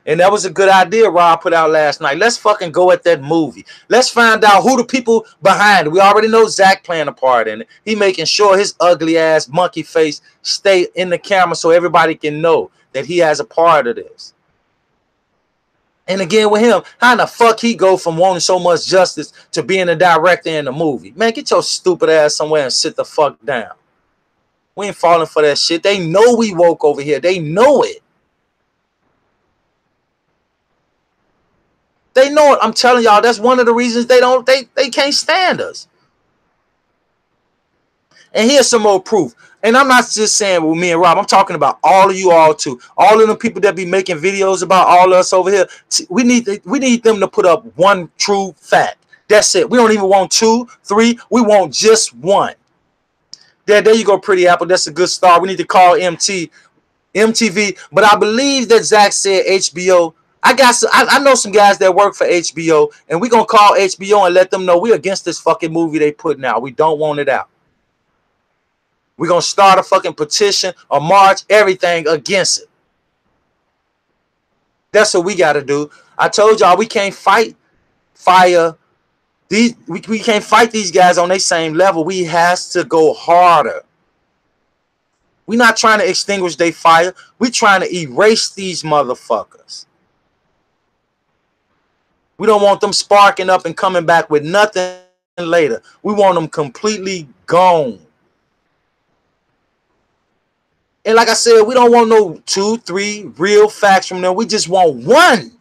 And that was a good idea Rob put out last night. Let's fucking go at that movie. Let's find out who the people behind it. We already know Zach playing a part in it. He making sure his ugly ass monkey face stay in the camera so everybody can know that he has a part of this. And again with him, how in the fuck he go from wanting so much justice to being a director in the movie? Man, get your stupid ass somewhere and sit the fuck down. We ain't falling for that shit. They know we woke over here. They know it. They know it. I'm telling y'all, that's one of the reasons they can't stand us. And here's some more proof. And I'm not just saying with me and Rob. I'm talking about all of you all too. All of the people that be making videos about all of us over here. We need them to put up one true fact. That's it. We don't even want 2, 3. We want just one. There you go, Pretty Apple. That's a good start. We need to call MTV. But I believe that Zach said HBO. I know some guys that work for HBO, and we're going to call HBO and let them know we're against this fucking movie they putting out. We don't want it out. We're going to start a fucking petition, a march, everything against it. That's what we got to do. I told y'all we can't fight fire. We can't fight these guys on their same level. We has to go harder. We're not trying to extinguish their fire. We're trying to erase these motherfuckers. We don't want them sparking up and coming back with nothing later. We want them completely gone. And like I said, we don't want no 2, 3 real facts from them. We just want one.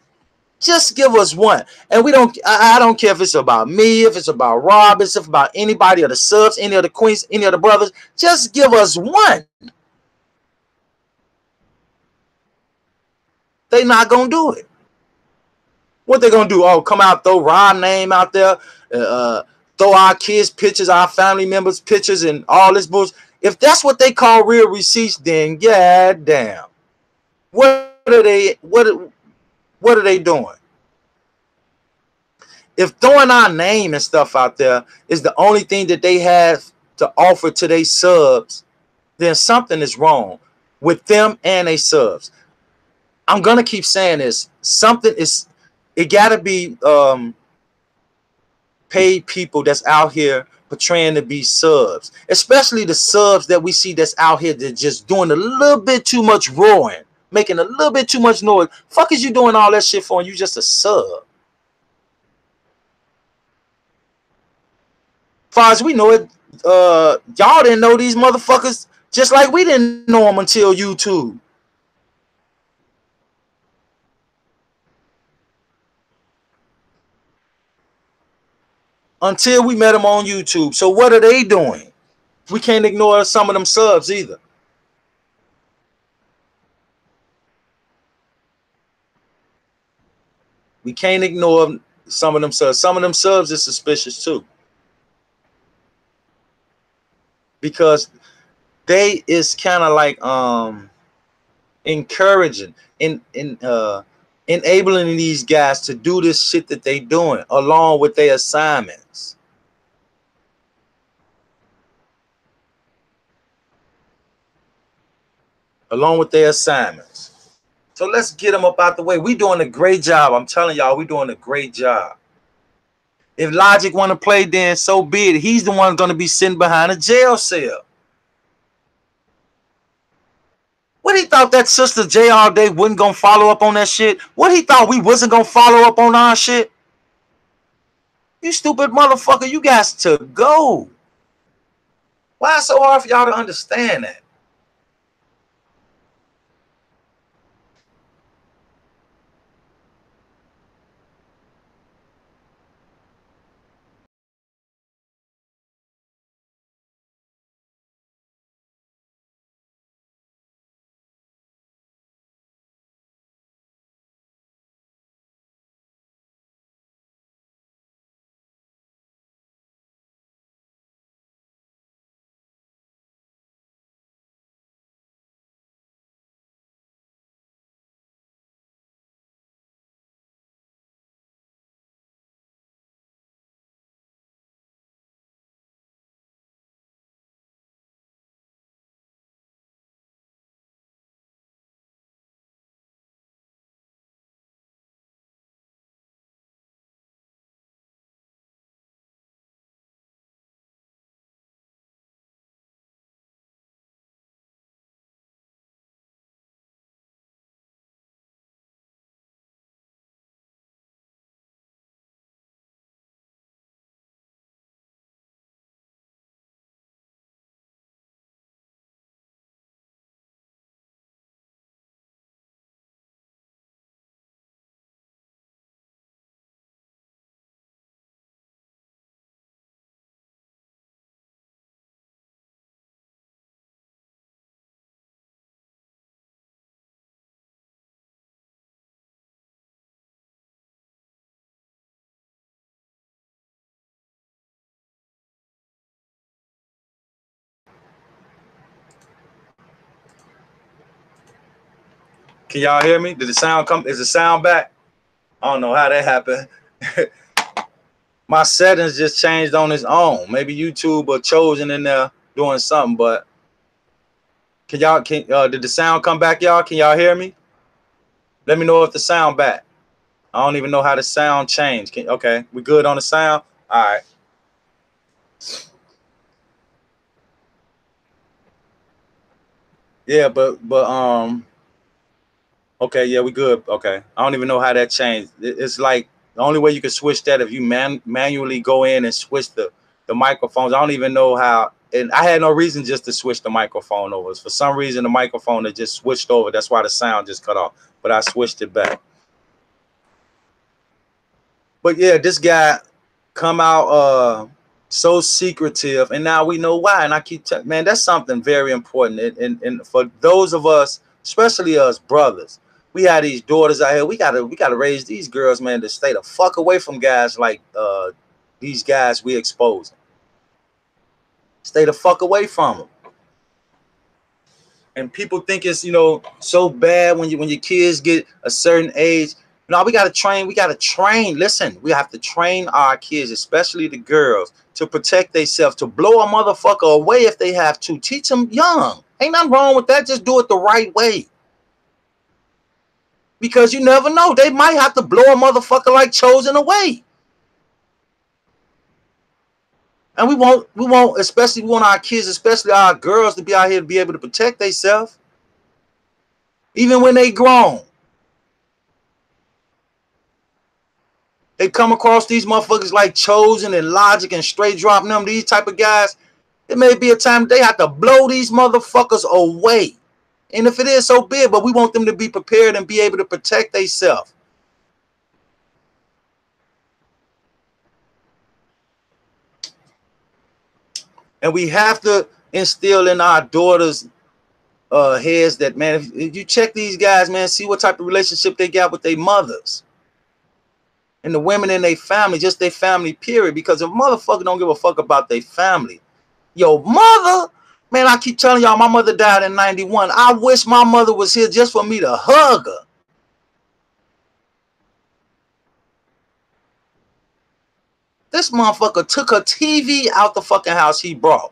Just give us one. And I don't care if it's about me, if it's about Rob, if it's about anybody of the subs, any of the queens, any of the brothers. Just give us one. They not going to do it. What they going to do? Oh, come out, throw Rob's name out there, throw our kids' pictures, our family members' pictures, and all this bullshit. If that's what they call real receipts, then god damn. What are they doing? If throwing our name and stuff out there is the only thing that they have to offer to their subs, then something is wrong with them and their subs. I'm gonna keep saying this. It gotta be paid people that's out here portraying to be subs, especially the subs that we see that's out here that just doing a little bit too much roaring, making a little bit too much noise. Fuck is you doing all that shit for? And you just a sub. Far as we know it, y'all didn't know these motherfuckers just like we didn't know them until YouTube. Until we met them on YouTube. So what are they doing? We can't ignore some of them subs either. We can't ignore some of them subs. Some of them subs is suspicious too. because they is kind of like encouraging enabling these guys to do this shit that they doing along with their assignments. Along with their assignments. So let's get them up out the way. We doing a great job. I'm telling y'all, we doing a great job. If Logic want to play, then so be it. He's the one going to be sitting behind a jail cell. What he thought that Sister J all day wasn't going to follow up on that shit? What he thought we wasn't going to follow up on our shit? You stupid motherfucker, you guys to go. Why is it so hard for y'all to understand that? Can y'all hear me? Did the sound come? Is the sound back? I don't know how that happened. My settings just changed on its own. Maybe YouTube or Chosen in there doing something, but did the sound come back, y'all? Can y'all hear me? Let me know if the sound back. I don't even know how the sound changed. Okay, we good on the sound? All right. Yeah, but okay, yeah, we good. Okay, I don't even know how that changed. It's like the only way you can switch that if you manually go in and switch the microphones. I don't even know how, and I had no reason just to switch the microphone over. For some reason, the microphone had just switched over. That's why the sound just cut off. But I switched it back. But yeah, this guy come out so secretive, and now we know why. And I keep telling, man, that's something very important. And for those of us, especially us brothers, we have these daughters out here. We gotta raise these girls, man, to stay the fuck away from guys like these guys we exposing. Stay the fuck away from them. And people think it's, so bad when your kids get a certain age. No, we gotta train. Listen, we have to train our kids, especially the girls, to protect themselves, to blow a motherfucker away if they have to. Teach them young. Ain't nothing wrong with that. Just do it the right way. Because you never know. They might have to blow a motherfucker like Chosen away. And we won't, especially we want our kids, especially our girls, to be out here to be able to protect themselves. Even when they grown. They come across these motherfuckers like Chosen and Logic and Straight Drop them, these type of guys. It may be a time they have to blow these motherfuckers away. And if it is, so be it, but we want them to be prepared and be able to protect themselves. And we have to instill in our daughters' heads that, man, if you check these guys, man, see what type of relationship they got with their mothers. And the women in their family, just their family, period. Because if a motherfucker don't give a fuck about their family, Your mother? Man, I keep telling y'all, my mother died in 91. I wish my mother was here just for me to hug her. This motherfucker took her TV out the fucking house he brought.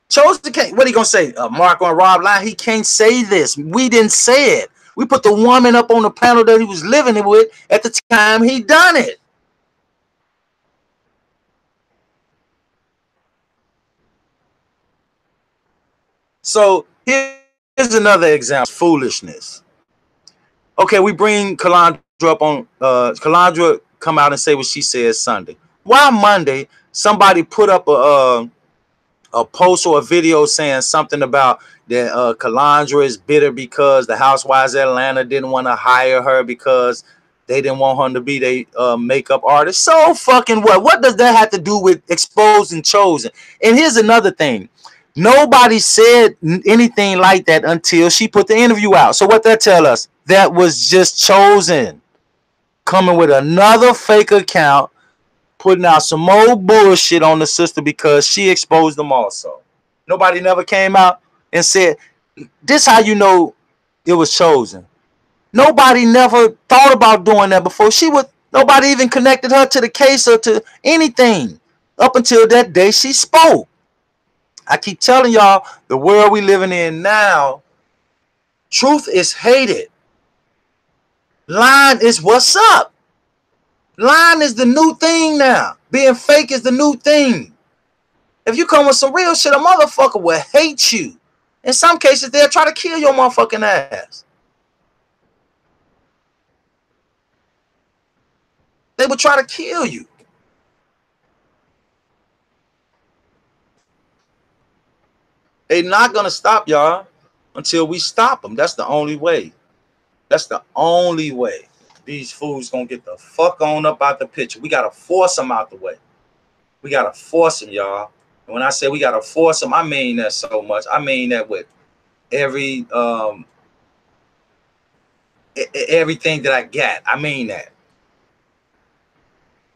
Chosen can't, what he gonna say? Mark on Rob line, he can't say this. We didn't say it. We put the woman up on the panel that he was living with at the time he done it. So here's another example. Foolishness. Okay, we bring Calandra up on Calandra come out and say what she said Sunday. Why Monday somebody put up a post or a video saying something about that Calandra is bitter because the Housewives of Atlanta didn't want to hire her because they didn't want her to be their makeup artist. So fucking what? What does that have to do with exposing Chosen? And here's another thing. Nobody said anything like that until she put the interview out. So what that tell us? That was just Chosen coming with another fake account, putting out some more bullshit on the sister because she exposed them also. Nobody never came out and said, this how you know it was Chosen. Nobody never thought about doing that before. Nobody even connected her to the case or to anything up until that day she spoke. I keep telling y'all, the world we living in now, truth is hated. Lying is what's up. Lying is the new thing now. Being fake is the new thing. If you come with some real shit, a motherfucker will hate you. In some cases, they'll try to kill your motherfucking ass. They will try to kill you. They're not going to stop y'all until we stop them. That's the only way. That's the only way. These fools going to get the fuck on up out the picture. We got to force them out the way. We got to force them, y'all. And when I say we got to force them, I mean that so much. I mean that with everything that I got. I mean that.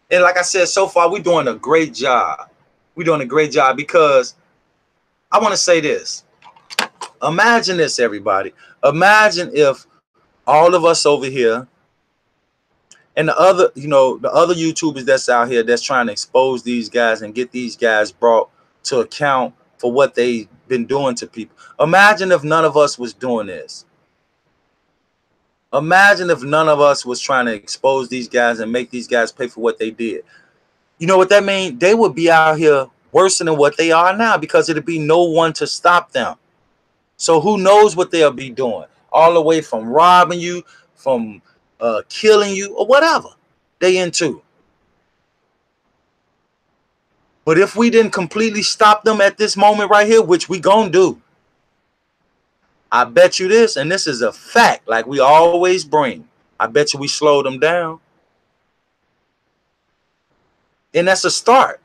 And like I said, so far, we're doing a great job. We're doing a great job because I want to say this. Imagine this, everybody. Imagine if all of us over here and the other, the other YouTubers that's out here that's trying to expose these guys and get these guys brought to account for what they've been doing to people. Imagine if none of us was doing this. Imagine if none of us was trying to expose these guys and make these guys pay for what they did. You know what that means? They would be out here worse than what they are now because it'd be no one to stop them. So who knows what they'll be doing? All the way from robbing you, from killing you, or whatever they into. But if we didn't completely stop them at this moment right here, which we gonna do, I bet you this, and this is a fact, like we always bring. I bet you we slowed them down. And that's a start.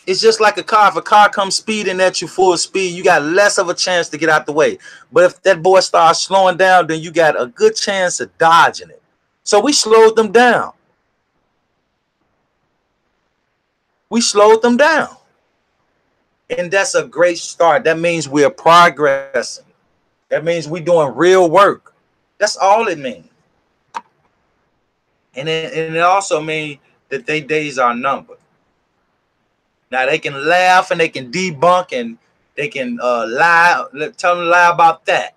It's just like a car. If a car comes speeding at you full speed, you got less of a chance to get out the way. But if that boy starts slowing down, then you got a good chance of dodging it. So we slowed them down. We slowed them down. And that's a great start. That means we're progressing. That means we're doing real work. That's all it means. And it also means that their days are numbered. Now they can laugh and they can debunk and they can lie, tell them to lie about that.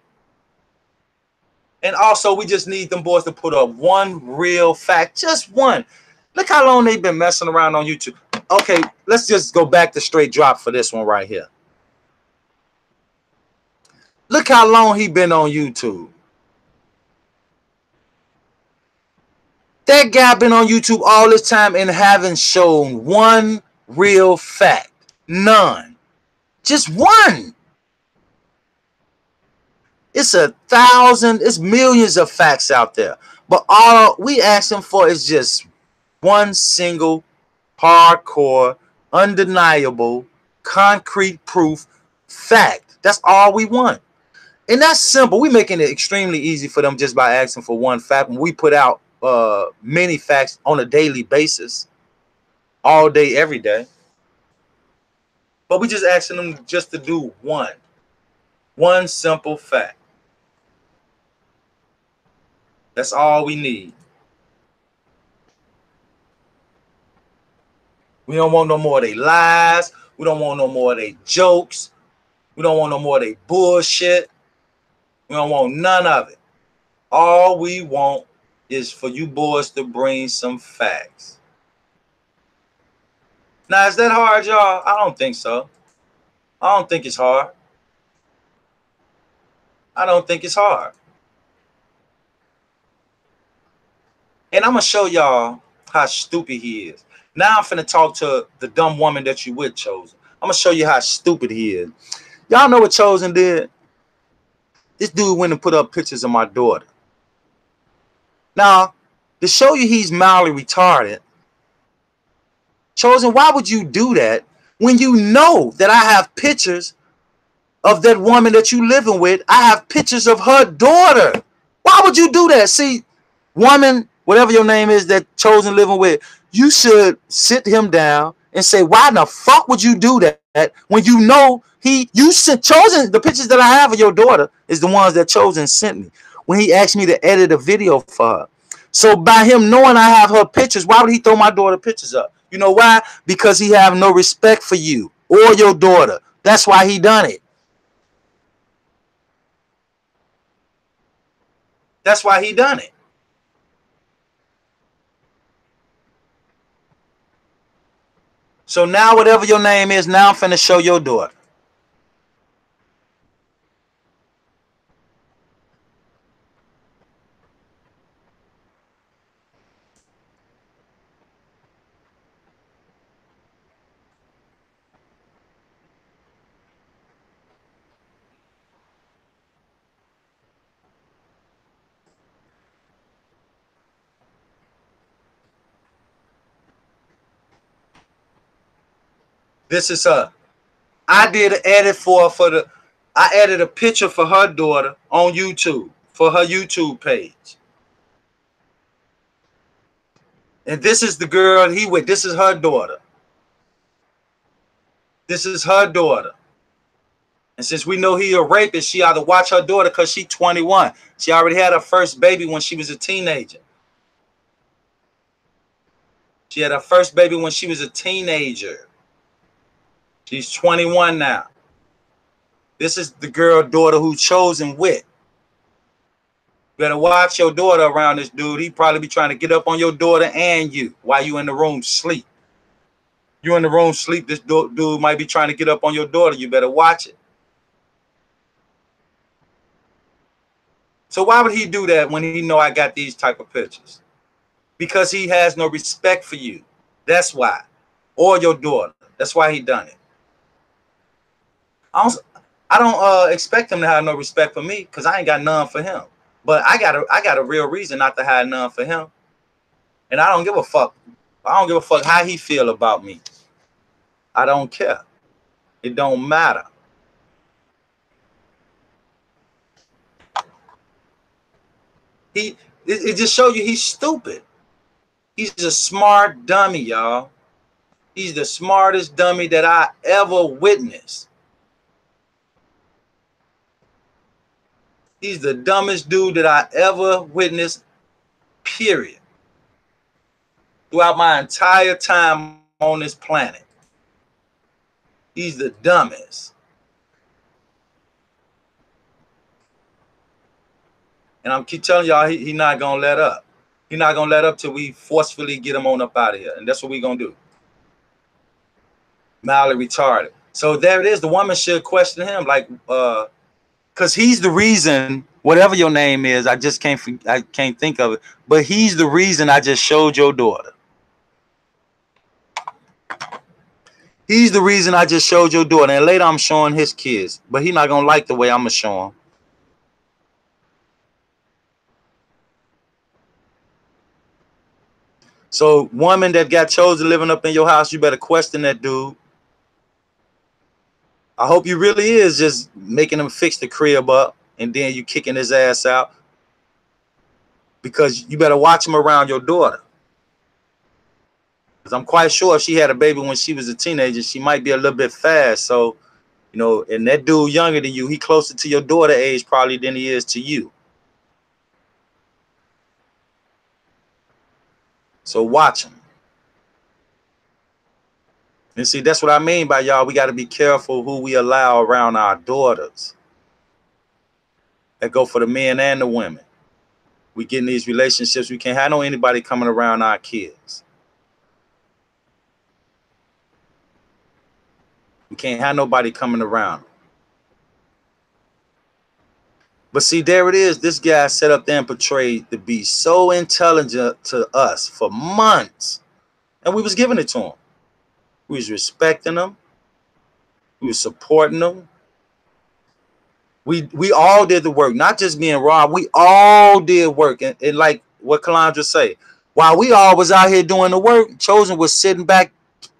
And also we just need them boys to put up one real fact, just one. Look how long they've been messing around on YouTube. Okay, let's just go back to straight drop for this one right here. Look how long he been on YouTube. That guy been on YouTube all this time and haven't shown one real fact. None. Just one. It's 1,000, it's millions of facts out there. But all we asking for is just one single, hardcore, undeniable, concrete proof fact. That's all we want. And that's simple. We're making it extremely easy for them just by asking for one fact. When we put out many facts on a daily basis. all day, every day. But we just asking them just to do one simple fact. That's all we need. We don't want no more of their lies. We don't want no more of their jokes. We don't want no more of their bullshit. We don't want none of it. All we want is for you boys to bring some facts. Now, is that hard, y'all? I don't think so. I don't think it's hard. I don't think it's hard. And I'm going to show y'all how stupid he is. Now I'm finna talk to the dumb woman that you with, Chosen. I'm going to show you how stupid he is. Y'all know what Chosen did? This dude went and put up pictures of my daughter. Now, to show you he's mildly retarded, Chosen, why would you do that when you know that I have pictures of that woman that you living with? I have pictures of her daughter. Why would you do that? See, woman, whatever your name is that Chosen living with, you should sit him down and say, why in the fuck would you do that when you know you sent Chosen, the pictures that I have of your daughter is the ones that Chosen sent me when he asked me to edit a video for her. So by him knowing I have her pictures, why would he throw my daughter pictures up? You know why? Because he have no respect for you or your daughter. That's why he done it. That's why he done it. So now whatever your name is, now I'm finna show your daughter. This is her. I did an edit I added a picture for her daughter on YouTube, for her YouTube page. And this is the girl he with. This is her daughter. This is her daughter. And since we know he a rapist, she ought to watch her daughter because she's 21. She already had her first baby when she was a teenager. She had her first baby when she was a teenager. She's 21 now. This is the girl daughter who Chosen with. Better watch your daughter around this dude. He probably be trying to get up on your daughter and you while you in the room sleep. You in the room sleep, this dude might be trying to get up on your daughter. You better watch it. So why would he do that when he know I got these type of pictures? Because he has no respect for you. That's why. Or your daughter. That's why he done it. I don't expect him to have no respect for me because I ain't got none for him. But I got a real reason not to have none for him. And I don't give a fuck. I don't give a fuck how he feel about me. I don't care. It don't matter. It just show you he's stupid. He's a smart dummy, y'all. He's the smartest dummy that I ever witnessed. He's the dumbest dude that I ever witnessed, period. Throughout my entire time on this planet. He's the dumbest. And I'm keep telling y'all, he not gonna let up. He's not gonna let up till we forcefully get him on up out of here. And that's what we gonna do. Mildly retarded. So there it is. The woman should question him, like, because he's the reason, whatever your name is, I can't think of it, but he's the reason I just showed your daughter. He's the reason I just showed your daughter. And later I'm showing his kids, but he's not gonna like the way I'm gonna show him. So woman that got Chosen living up in your house, you better question that dude. I hope you really is just making him fix the crib up and then you kicking his ass out. Because you better watch him around your daughter. I'm quite sure if she had a baby when she was a teenager, she might be a little bit fast. So, you know, and that dude younger than you, he closer to your daughter age probably than he is to you. So watch him. And see, that's what I mean by y'all. We got to be careful who we allow around our daughters. That go for the men and the women. We get in these relationships. We can't have anybody coming around our kids. We can't have nobody coming around. But see, there it is. This guy set up there and portrayed to be so intelligent to us for months. And we was giving it to him. We was respecting him. We was supporting him. We all did the work, not just me and Rob. We all did work. And like what Calandra say, while we all was out here doing the work, Chosen was sitting back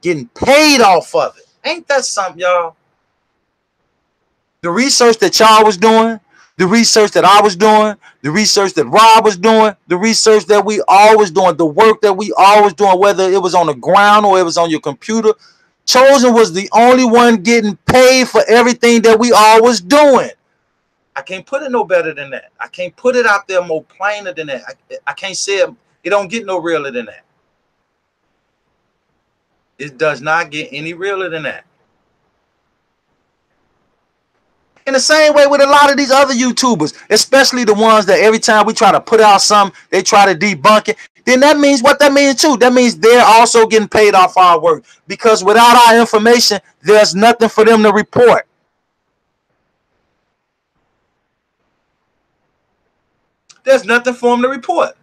getting paid off of it. Ain't that something, y'all? The research that y'all was doing, the research that I was doing, the research that Rob was doing, the research that we all was doing, the work that we all was doing, whether it was on the ground or it was on your computer, Chosen was the only one getting paid for everything that we all was doing. I can't put it no better than that. I can't put it out there more plainer than that. I can't say it. It don't get no realer than that. It does not get any realer than that. In the same way with a lot of these other YouTubers, especially the ones that every time we try to put out something, they try to debunk it. Then that means what that means too. That means they're also getting paid off our work. Because without our information, there's nothing for them to report. There's nothing for them to report.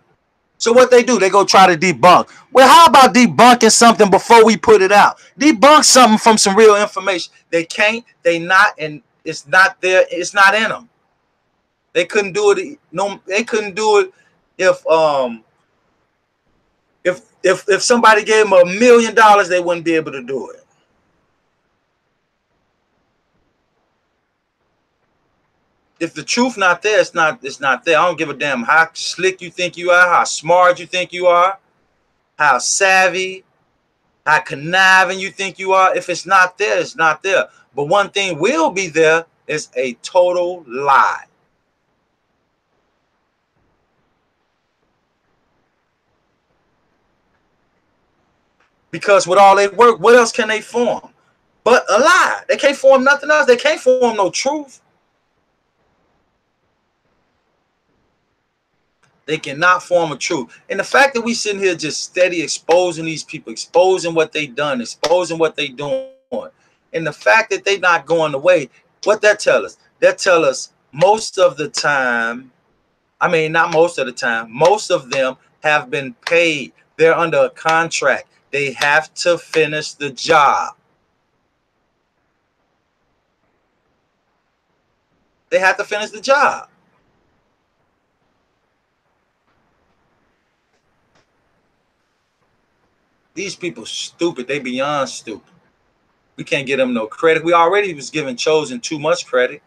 So what they do, they go try to debunk. Well, how about debunking something before we put it out? Debunk something from some real information. They can't, they not, and it's not there, it's not in them. They couldn't do it. No, they couldn't do it if somebody gave them $1 million, they wouldn't be able to do it. If the truth not there, it's not there. I don't give a damn how slick you think you are, how smart you think you are, how savvy, how conniving you think you are. If it's not there, it's not there. But one thing will be there is a total lie. Because with all their work, what else can they form but a lie? They can't form nothing else. They can't form no truth. They cannot form a truth. And the fact that we sitting here just steady exposing these people, exposing what they done, exposing what they doing, and the fact that they not going away, what that tell us? That tell us most of the time, I mean, not most of the time, most of them have been paid. They're under a contract. They have to finish the job. They have to finish the job. These people stupid. They beyond stupid. We can't give them no credit. We already was giving Chosen too much credit.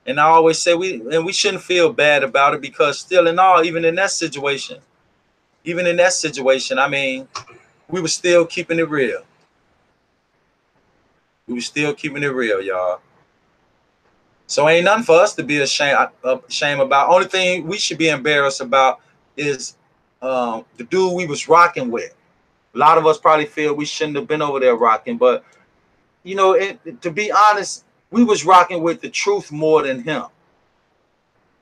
And I always say we shouldn't feel bad about it, because still in all, even in that situation, I mean, we were still keeping it real. We were still keeping it real, y'all. So ain't nothing for us to be ashamed about. Only thing we should be embarrassed about is the dude we was rocking with. A lot of us probably feel we shouldn't have been over there rocking, but you know, to be honest, we was rocking with the truth more than him.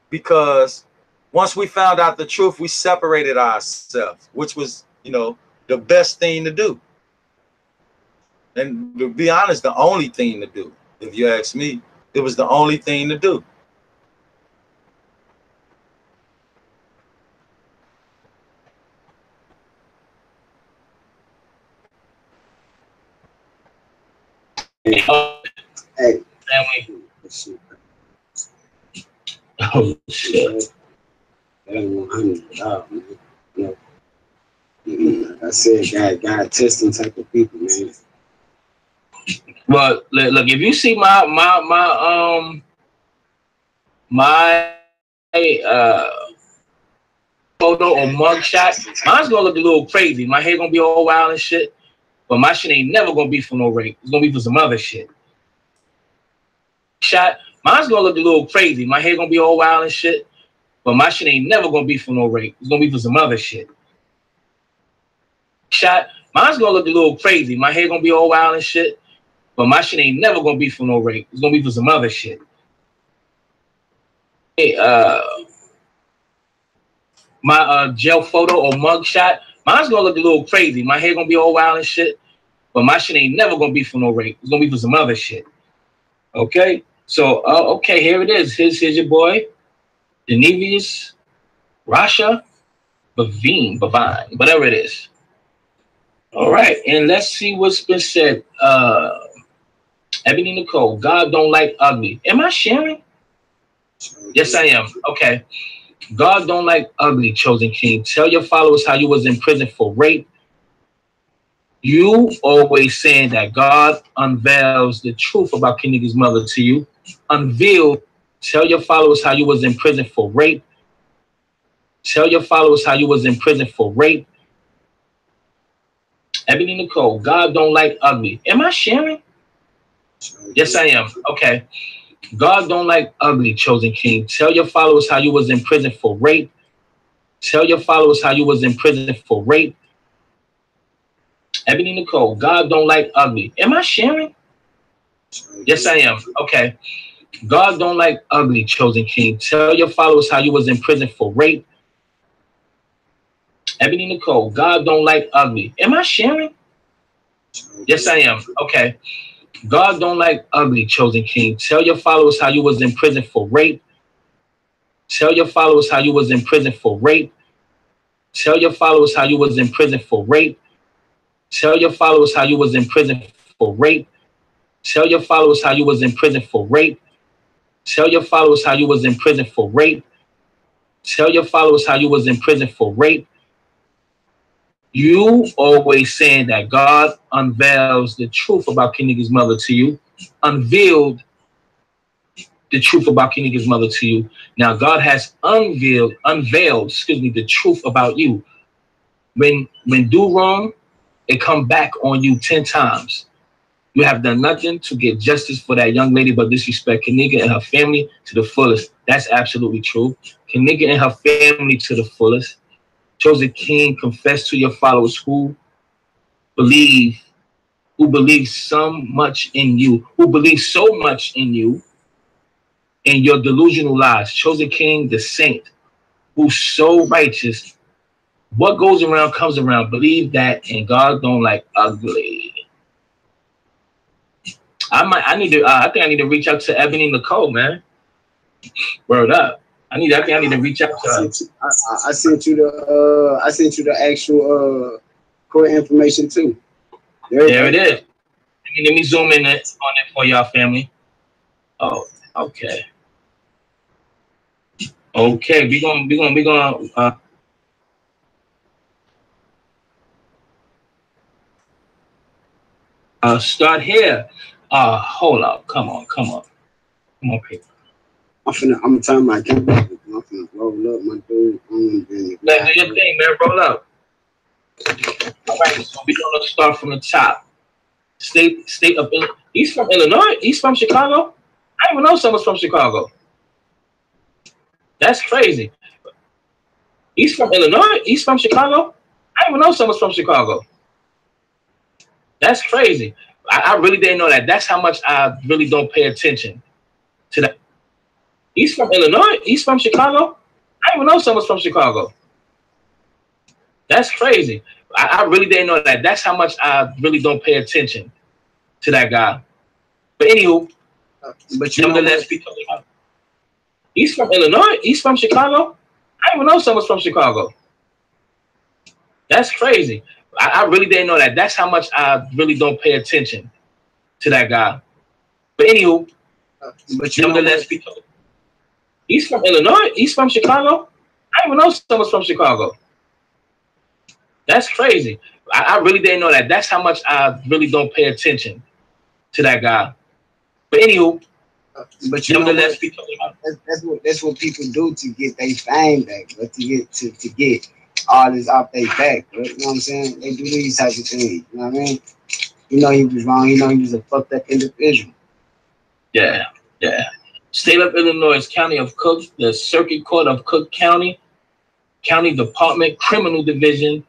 Because once we found out the truth, we separated ourselves, which was, you know, the best thing to do. And to be honest, the only thing to do. If you ask me, it was the only thing to do. Hey. Oh shit. That ain't 100 man. You know, like I said, God testing type of people, man. But look, if you see my photo or mugshot, mine's gonna look a little crazy. My hair gonna be all wild and shit, but my shit ain't never gonna be for no rape. It's gonna be for some other shit. Mine's gonna look a little crazy. My hair gonna be all wild and shit, but my shit ain't never gonna be for no rape. It's gonna be for some other shit. Mine's gonna look a little crazy. My hair gonna be all wild and shit, but my shit ain't never gonna be for no rape. It's gonna be for some other shit. Hey, my gel photo or mugshot, mine's gonna look a little crazy. My hair gonna be all wild and shit, but my shit ain't never gonna be for no rape. It's gonna be for some other shit. Okay, so okay, here it is. Here's your boy, Denevius Rasha Bavine, whatever it is. All right, and let's see what's been said. Ebony Nicole, God don't like ugly. Am I sharing? Yes, I am. Okay. God don't like ugly, chosen king. Tell your followers how you was in prison for rape. You always saying that God unveils the truth about King Nigga's mother to you. Unveil. Tell your followers how you was in prison for rape. Tell your followers how you was in prison for rape. Ebony Nicole, God don't like ugly. Am I sharing? Yes, I am. Okay. God don't like ugly, chosen king. Tell your followers how you was in prison for rape. Tell your followers how you was in prison for rape. Ebony Nicole, God don't like ugly. Am I sharing? Yes, I am. Okay. God don't like ugly, chosen king. Tell your followers how you was in prison for rape. Ebony Nicole, God don't like ugly. Am I sharing? Yes, I am. Okay. God don't like ugly, chosen king. Tell your followers how you was in prison for rape. Tell your followers how you was in prison for rape. Tell your followers how you was in prison for rape. Tell your followers how you was in prison for rape. Tell your followers how you was in prison for rape. Tell your followers how you was in prison for rape. Tell your followers how you was in prison for rape. You always saying that God unveils the truth about King Nigga's mother to you. Unveiled the truth about King Nigga's mother to you. Now God has unveiled, the truth about you. When do wrong, it come back on you 10 times. You have done nothing to get justice for that young lady but disrespect King Nigga and her family to the fullest. That's absolutely true. King Nigga and her family to the fullest. Chosen king, confess to your followers who believe so much in you, and your delusional lies. Chosen king, the saint, who's so righteous. What goes around comes around. Believe that, and God don't like ugly. I think I need to reach out to Ebony Nicole, man. Word up. I think I need to reach out to her. I sent you the actual court information too. There it is. Let me zoom in on it for y'all, family. Oh, okay. Okay, we gonna start here. Hold up. Come on, people. I'm gonna turn my camera. I'm finna roll up my dude. Let's do your thing, man. Roll up. All right, so we're gonna start from the top. State of Illinois. He's from Illinois. He's from Chicago. I didn't even know someone's from Chicago. That's crazy. He's from Illinois. He's from Chicago. I didn't even know someone's from Chicago. That's crazy. I really didn't know that. That's how much I really don't pay attention to that. He's from Illinois. He's from Chicago. I didn't even know someone's from Chicago. That's crazy. I really didn't know that. That's how much I really don't pay attention to that guy. But anywho, nevertheless, he's from Illinois. He's from Chicago. I didn't even know someone's from Chicago. That's crazy. I really didn't know that. That's how much I really don't pay attention to that guy. But anywho, nevertheless, he's from Illinois. He's from Chicago. I didn't even know someone's from Chicago. That's crazy. I really didn't know that. That's how much I really don't pay attention to that guy. But anywho, But you know what? That's what people do to get their fame back, but to get all this off their back. Bro. You know what I'm saying? They do these types of things. You know what I mean? You know he was wrong. You know he was a fucked up individual. Yeah, yeah. State of Illinois, County of Cook, the Circuit Court of Cook County, County Department, Criminal Division.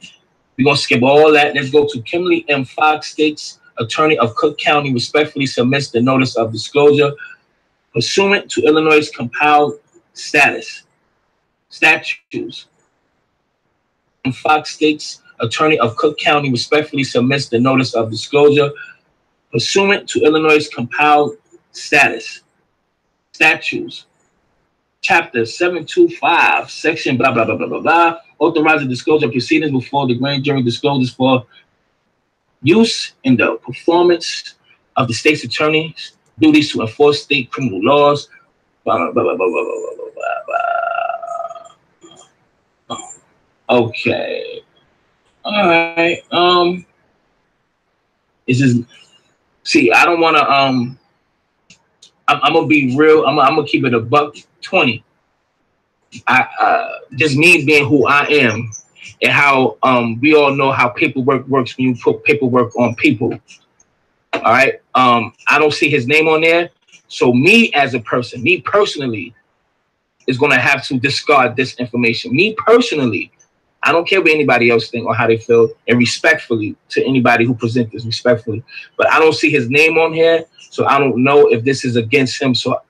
We're going to skip all that. Let's go to Kimberly M. Fox, State's Attorney of Cook County, respectfully submits the notice of disclosure pursuant to Illinois' compiled statutes. Fox, State's Attorney of Cook County, respectfully submits the notice of disclosure pursuant to Illinois' compiled statutes. Chapter 725, section blah, blah, blah, blah, blah, blah, authorizing disclosure of proceedings before the grand jury discloses for use in the performance of the state's attorney's duties to enforce state criminal laws. Blah, blah, blah, blah, blah, blah, blah, blah, blah. Okay. All right. This is, see, I don't want to, I'm gonna be real. I'm gonna keep it a $120. Just me being who I am, and how we all know how paperwork works when you put paperwork on people. All right. I don't see his name on there, so me as a person, me personally, is gonna have to discard this information. Me personally, I don't care what anybody else think or how they feel, and respectfully to anybody who presents this respectfully, but I don't see his name on here. So I don't know if this is against him. So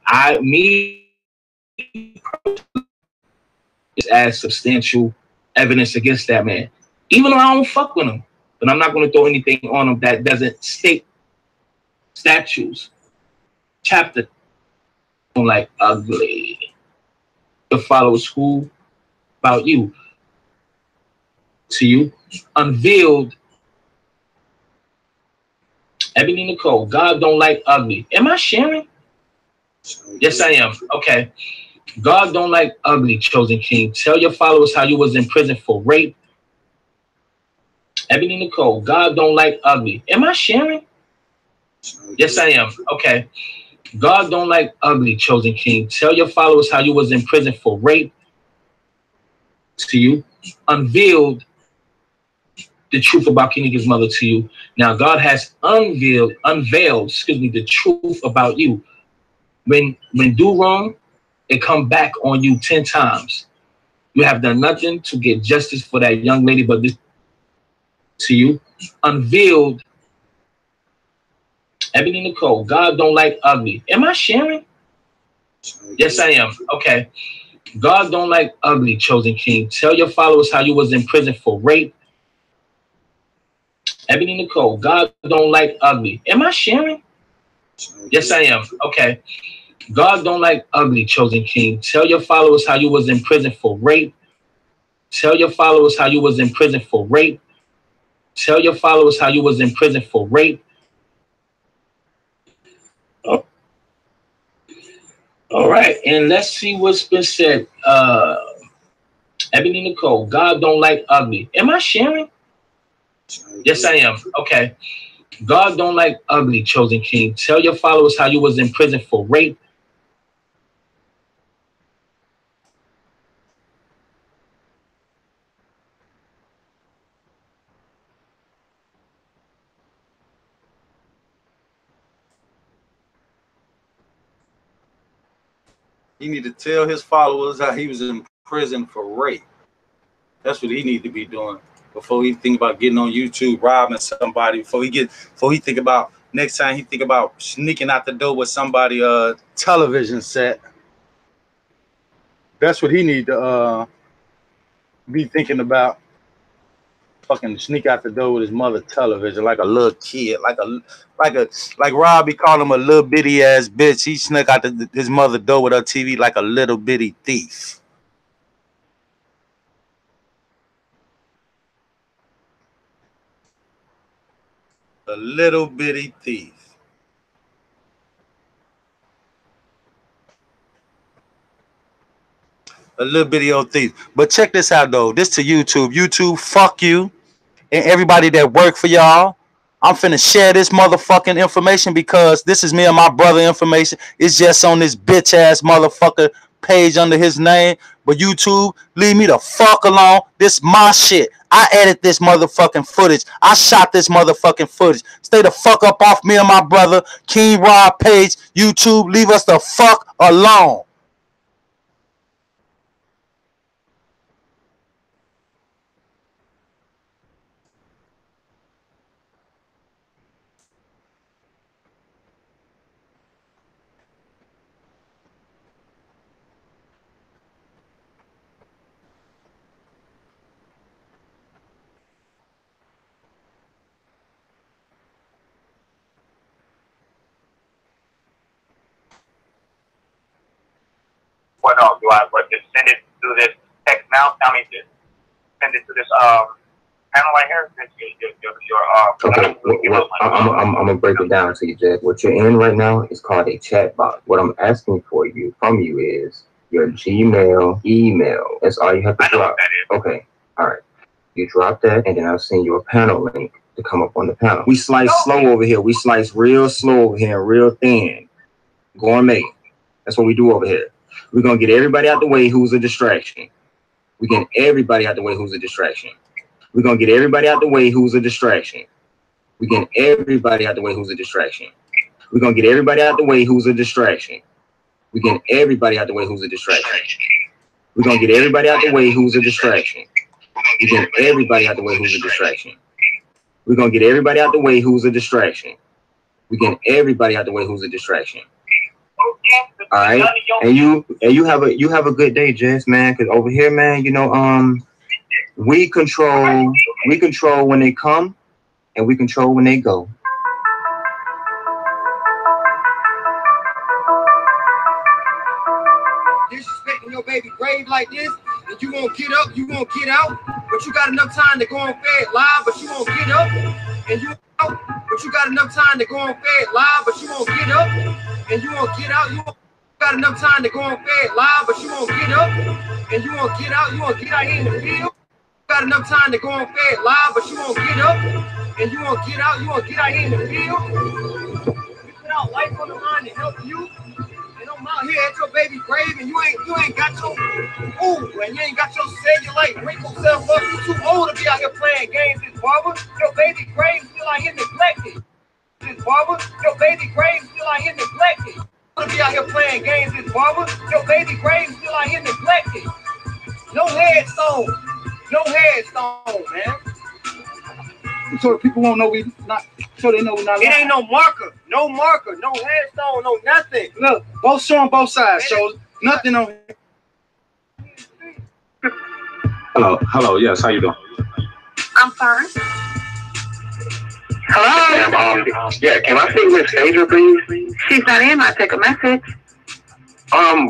is as substantial evidence against that man. Even though I don't fuck with him, but I'm not going to throw anything on him that doesn't state statutes. Chapter like ugly. The followers who about you to you unveiled. Ebony Nicole, God don't like ugly. Am I sharing? Yes, I am. Okay. God don't like ugly, chosen king. Tell your followers how you was in prison for rape. Ebony Nicole, God don't like ugly. Am I sharing? Yes, I am. Okay. God don't like ugly, chosen king. Tell your followers how you was in prison for rape. To you. Unveiled the truth about Kenika's mother to you. Now God has unveiled, the truth about you. When do wrong, it come back on you 10 times. You have done nothing to get justice for that young lady, but this to you. Unveiled. Ebony Nicole, God don't like ugly. Am I sharing? Yes, I am. Okay. God don't like ugly, chosen king. Tell your followers how you was in prison for rape. Ebony Nicole, God don't like ugly. Am I sharing? Yes, I am. Okay. God don't like ugly, chosen king. Tell your followers how you was in prison for rape. Tell your followers how you was in prison for rape. Tell your followers how you was in prison for rape. Oh. All right, and let's see what's been said. Ebony Nicole, God don't like ugly. Am I sharing? Yes, I am. Okay. God don't like ugly, chosen king. Tell your followers how you was in prison for rape. He need to tell his followers how he was in prison for rape. That's what he need to be doing before he think about getting on YouTube robbing somebody. Before he think about next time he think about sneaking out the door with somebody television set. That's what he need to be thinking about. Fucking sneak out the door with his mother television like a little kid, like Robbie called him a little bitty ass bitch. He snuck out his mother door with her TV like a little bitty thief. A little bitty thief. A little bitty old thief. But check this out though. This to YouTube. YouTube, fuck you. And everybody that work for y'all. I'm finna share this motherfucking information because this is me and my brother information. It's just on this bitch ass motherfucker page under his name. But YouTube, leave me the fuck alone. This my shit. I edit this motherfucking footage. I shot this motherfucking footage. Stay the fuck up off me and my brother. King Rob page. YouTube, leave us the fuck alone. What else do I just send it to this text now? I mean, just send it to this panel right here. Okay, I'm gonna break it down to you, Jack. What you're in right now is called a chat box. What I'm asking from you is your Gmail email. That's all you have to drop. Okay, all right. You drop that, and then I'll send you a panel link to come up on the panel. We slice slow over here. We slice real slow over here, real thin. Gourmet. That's what we do over here. We're gonna get everybody out the way who's a distraction. We get everybody out the way who's a distraction. We're gonna get everybody out the way who's a distraction. We get everybody out the way who's a distraction. We're gonna get everybody out the way who's a distraction. We get everybody out the way who's a distraction. We're gonna get everybody out the way who's a distraction. We get everybody out the way who's a distraction. We're gonna get everybody out the way who's a distraction. We get everybody out the way who's a distraction. All right, and you have a good day, Jess, man. Cause over here, man, you know, we control when they come, and we control when they go. Disrespecting your baby grave like this, and you won't get up, you won't get out, but you got enough time to go on Fed Live, but you won't get up, and you out, but you got enough time to go on Fed Live, but you won't get up, and you won't get out, you got enough time to go on Fed Live, but you won't get up, and you won't get out, you won't get out here in the field. You got enough time to go on Fed Live, but you won't get up, and you won't get out, you won't get out here in the field. You put out life on the line to help you, and I'm out here at your baby grave, and you ain't got your and you ain't got your cellulite wrinkle self up. You too old to be out here playing games, this barber. Your baby grave still out here neglected. This barber, your baby grave still out here neglected. To be out here playing games, this barber. Your baby grave still out here neglected. No headstone. No headstone, man. So people won't know we not. So they know we're not. It ain't no marker. No marker. No headstone. No nothing. Look, both showing both sides. So nothing on. Hello. Yes, how you doing? I'm fine. Hello. Yeah, can I speak with Phaedra, please? She's not in. I take a message.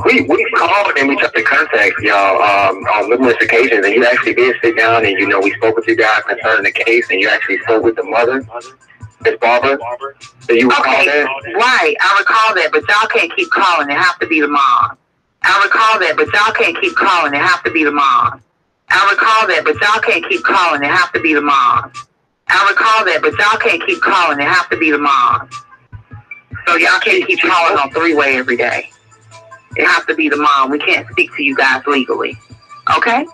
We called and we tried to contact y'all on numerous occasions, and you actually did sit down and we spoke with you guys concerning the case, and you actually spoke with the mother, Miss Barber. So you recall that? Right, I recall that, but y'all can't keep calling. It have to be the mom. I recall that, but y'all can't keep calling. It have to be the mom. I recall that, but y'all can't keep calling. It have to be the mom. I recall that, but y'all can't keep calling. It have to be the mom. So y'all can't keep calling on three-way every day. It has to be the mom. We can't speak to you guys legally. Okay?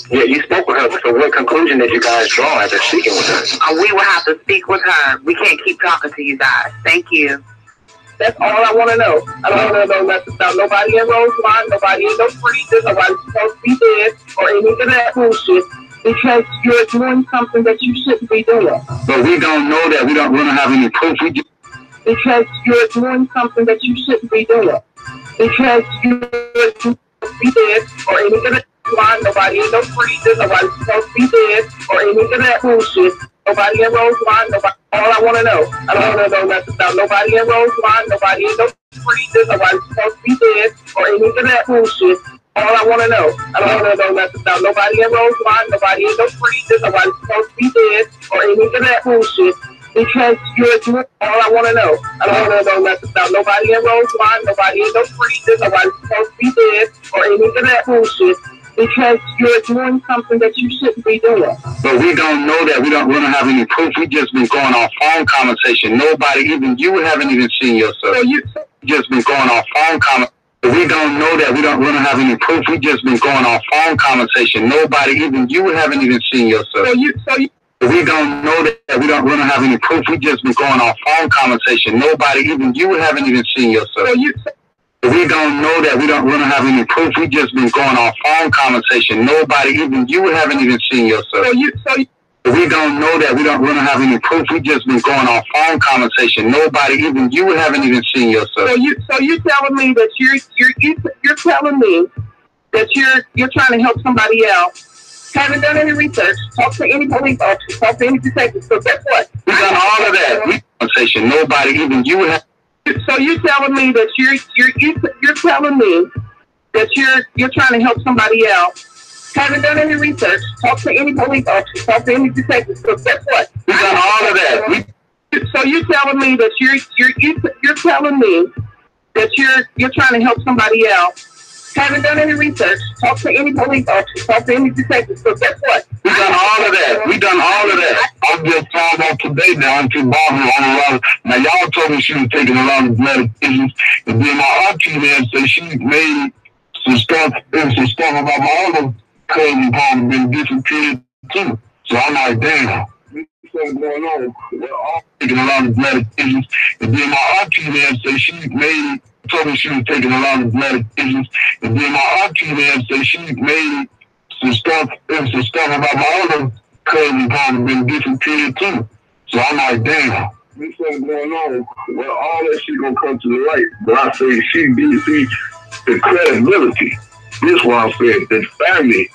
Yeah, you spoke with her. So what conclusion did you guys draw after speaking with her? We will have to speak with her. We can't keep talking to you guys. Thank you. That's all I want to know. I don't want to know nothing about nobody in Roseline, nobody in no freezers, nobody supposed to be dead, or any of that bullshit, because you're doing something that you shouldn't be doing. But we don't know that. We don't have any proof. Because you're doing something that you shouldn't be doing. Because you're supposed to be dead, or any of that line, nobody in no freezers, nobody supposed to be dead, or any of that bullshit. Nobody in Roseline, nobody. All I want to know. I don't want to know nothing about nobody in Roseline, nobody in no freezers, nobody supposed to be dead, or any of that bullshit. All I want to know. I don't want to know nothing about nobody in Roseline, nobody in no freezers, nobody supposed to be dead, or any of that bullshit. Because you're doing all I want to know. I don't want to know nothing about nobody in Roseline, nobody in no freezers, nobody supposed to be dead, or any of that bullshit. because you're doing something that you shouldn't be doing. But we don't know that. We don't have any proof. We just been going on phone conversation. Nobody, even you, haven't even seen yourself. So you just been going on phone conversation. We don't know that. We don't have any proof. We just been going on phone conversation. Nobody, even you, haven't even seen yourself. So you we don't know that. We don't have any proof. We just been going on phone conversation. Nobody, even you, haven't even seen yourself. So we don't know that. We don't have any proof. We just been going on phone conversation. Nobody, even you, haven't even seen yourself. So we don't know that. We don't have any proof. We just been going on phone conversation. Nobody, even you, haven't even seen yourself. So you're telling me that you're telling me that you're trying to help somebody else. Haven't done any research. Talk to any police officer. Talk to any detective. So guess what? We done all of that. Conversation. Nobody, even you, have. So you're telling me that you're telling me that you're trying to help somebody else. Haven't done any research. Talk to any police officer. Talk to any detective. So guess what? We done all of that. So you're telling me that you're telling me that you're trying to help somebody else. Haven't done any research. Talk to any police officer. Talk to any detective. So guess what? We done all of that. We done all of that. I'm just found out today now. I'm too bothered on a lot of. Now y'all told me she was taking a lot of medications, and then my auntie man said she made some stuff about my other cousin probably been disappeared too. So I'm like, damn, what's going on? We're all taking a lot of medications, and then my auntie man said she made. Told me she was taking a lot of medications, and then my auntie man said she made some stuff about my other cousin probably been disappeared too. So I'm like, damn, this what's going on. Well, all that shit gonna come to the light. But I say she did see the credibility. This one said that family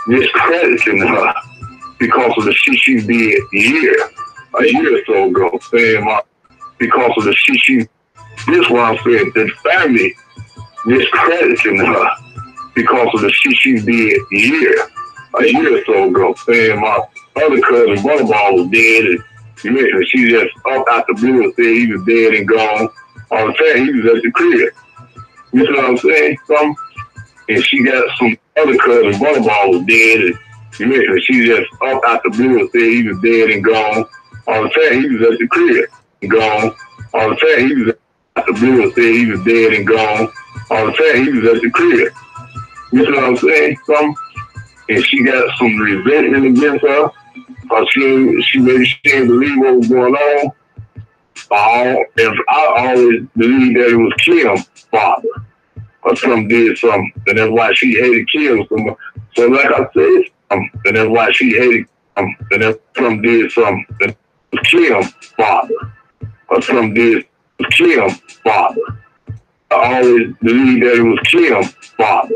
discrediting her because of the shit she did a year or so ago. Saying because of the shit she. This one said that family discrediting her because of the shit she did a year or so ago. Saying my other cousin Butterball was dead, and she just up out the blue and said he was dead and gone. All the time he was at the crib. You know what I'm saying? And she got some other cousin Butterball was dead, and she just up out the blue and said he was dead and gone. All the time he was at the crib and gone. All the time he was the blue and said he was dead and gone. All the time he was at the crib. You know what I'm saying? And she got some resentment against her. She maybe she didn't believe what was going on. And I always believed that it was Kim's father. Or something did something. And that's why she hated Kim so much. So like I said, and that's why she hated Kim. And that's something did something. And it was Kim's father. Or something did Kim's father. I always believed that it was Kim's father.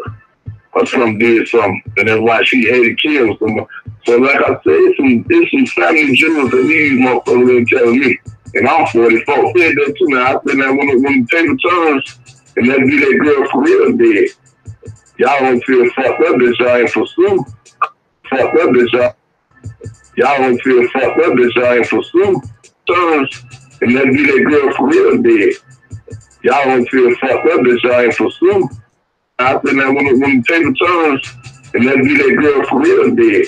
Or something did something. And that's why she hated Kim so much. So like I said, it's some family generals that these motherfuckers ain't telling me. And I'm 44. I said that too, man. I said that when the table turns and that be that girl for real dead. Y'all don't feel fucked up that y'all ain't pursue. Fucked up that y'all don't feel fucked up that y'all ain't pursue. Turns and that be that girl for real dead. Y'all don't feel fucked up that y'all ain't pursue. I said that when the table turns and that be that girl for real dead.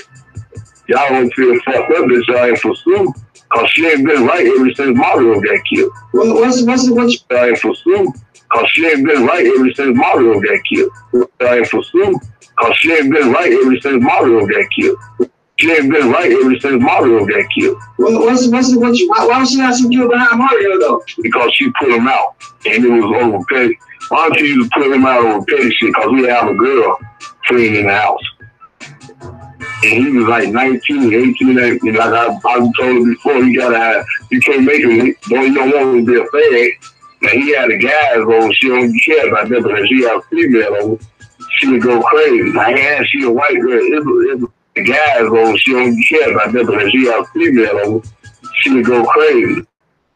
Y'all don't feel fucked up that y'all ain't pursue. Cause she ain't been right ever since Mario got killed. What's y'all ain't pursue? Cause she ain't been right ever since Mario got killed. Y'all ain't pursue? Cause she ain't been right ever since Mario got killed. She ain't been right ever since Mario got killed. Why was she not some killed behind Mario though? Because she put him out and it was over petty. Why don't you used to put him out over petty shit? Cause we have a girl clean in the house. And he was like 19, 18, 19. Like I told him before, you can't make him, you don't want him to be a fag. Now he had the guys on, she don't care about that, but if she had a female on, she would go crazy. Like, yeah, she a white girl. If the guys on, she don't care about that, but if she had a female on, she would go crazy.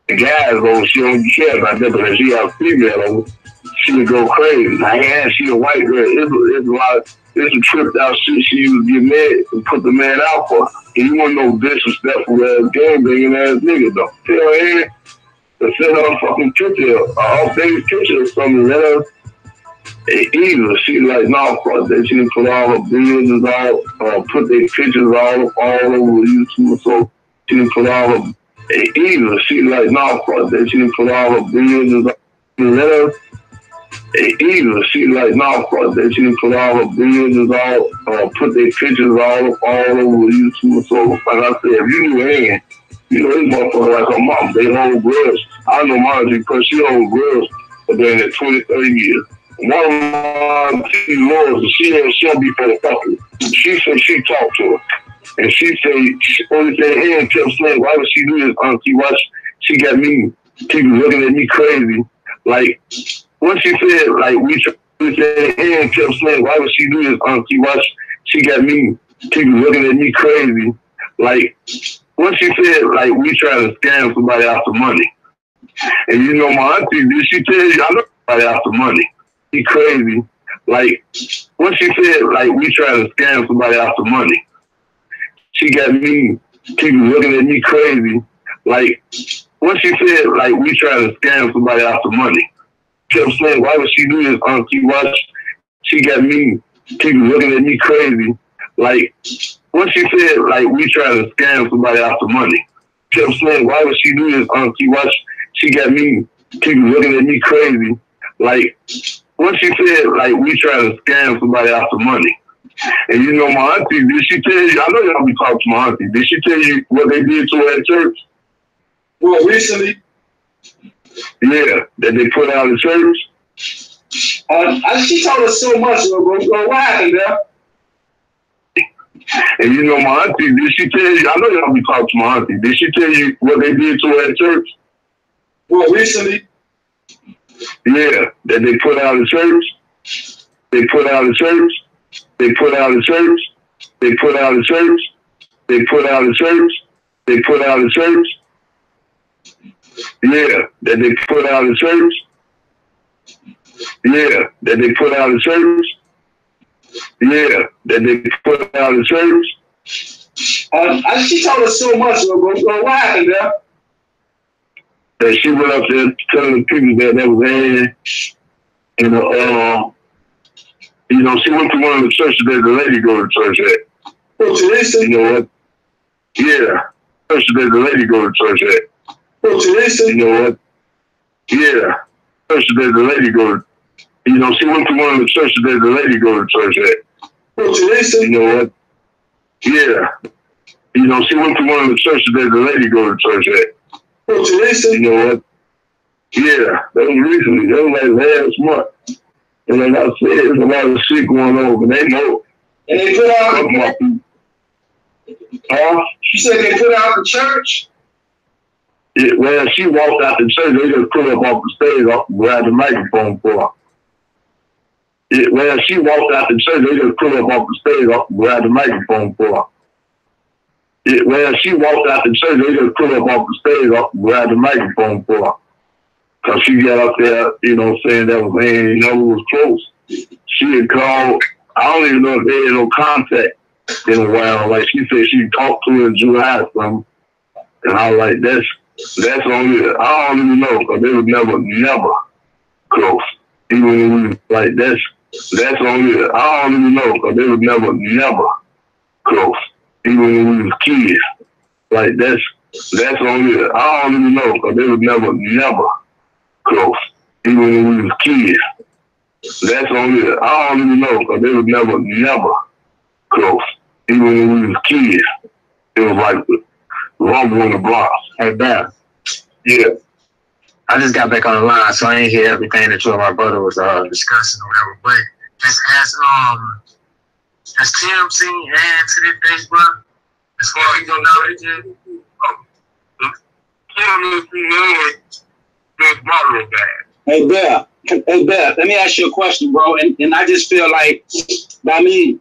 The guys on, she don't care about that, but if she had a female on, she would go crazy. Like, yeah, she a white girl. It's a tripped out shit she used to get mad and put the man out for. And you want no disrespectful ass gangbanging ass nigga though. Tell her to send her a fucking picture, a updated picture or something. Let her Either she like, no, fuck that. She didn't put all her business out, put their pictures all over YouTube. So she didn't put all her. Either she like, no, fuck that. She didn't put all her business out. Let her. Either she like, no, fuck that. She didn't put all her business out, put their pictures all over YouTube. So like I said, if you knew Ann, you know this motherfucker like her mom. They hold grudge. I know Margie because she hold grudge for doing that 20, 30 years. One of my lawyers, she don't be for the fucker. She said she talked to her. And she said, only said, Ann kept saying, why would she do this, auntie? Why she got me, people looking at me crazy. Like, when she said, like, we said, Ann kept saying, why would she do this, auntie? Why she got me, people looking at me crazy. Like, when she said, like, we trying to scam somebody out for money. And you know, my auntie, did she tell you, I know somebody out for money. She crazy. Like, when she said, like, we trying to scam somebody out for money, she got me, people looking at me crazy. Like, when she said, like, we trying to scam somebody out for money, kept saying, why would she do this, auntie? Why she got me, people looking at me crazy. Like, when she said, like, we trying to scam somebody out for money, kept saying, why would she do this, auntie? Why she got me, people looking at me crazy. Like, when she said, like, we trying to scam somebody out for money. And you know, my auntie, did she tell you, I know y'all be talking to my auntie, did she tell you what they did to her at church? Well, recently? Yeah, that they put out in church. She told us so much, bro. What happened there? And you know, my auntie, did she tell you, I know y'all be talking to my auntie, did she tell you what they did to her at church? Well, recently? Yeah, that they put out in church. They put out in church. They put out in church. They put out in church. They put out in church. They put out in church. Yeah, that they put out in church. Yeah, that they put out in church. Yeah, that they put out in church. She told us so much, bro. What happened there? That she went up there telling the people that was in, and you know, she went to one of the churches that the lady go to church at. Oh, Teresa? You know what? Yeah, church that the lady go to church at. Oh, Teresa? You know what? Yeah, church that the lady go to. You know, she went to one of the churches that the lady go to church at. Oh, Teresa? You know what? Yeah. You know, she went to one of the churches that the lady go to church at. Oh, Teresa? You know what? Yeah, that was recently. That was like last month. And like I said, there's a lot of shit going on, but they know. And they put out you said they put out the church? Yeah, well, she walked out the church, they just put her up off the stage, grabbed the microphone for her. Yeah, well, she walked out the church, they just put her up off the stage, grabbed the microphone for her. Yeah, well, she walked out the church, they just put her up off the stage, grabbed the microphone for her. Because she got up there, you know, saying that was, man, you know, it was close. She had called, I don't even know if they had no contact in a while. Like, she said she talked to her in July or something. And I was like, that's only, I don't even know, because they was never close. Even when we was like, that's only, I don't even know, because they was never close. Even when we was kids. Like, that's only, I don't even know, because they was never close. Even when we was kids. That's only, I don't even know, because they was never close. Even when we was kids. It was like rumble in the blocks. Hey, Beth. Yeah. I just got back on the line, so I ain't hear everything that you and my brother was discussing or whatever. But has Tim seen Ann to this day, bro? As far as you don't know it, Tim is the mother bad. Hey, Beth, let me ask you a question, bro. And I just feel like by me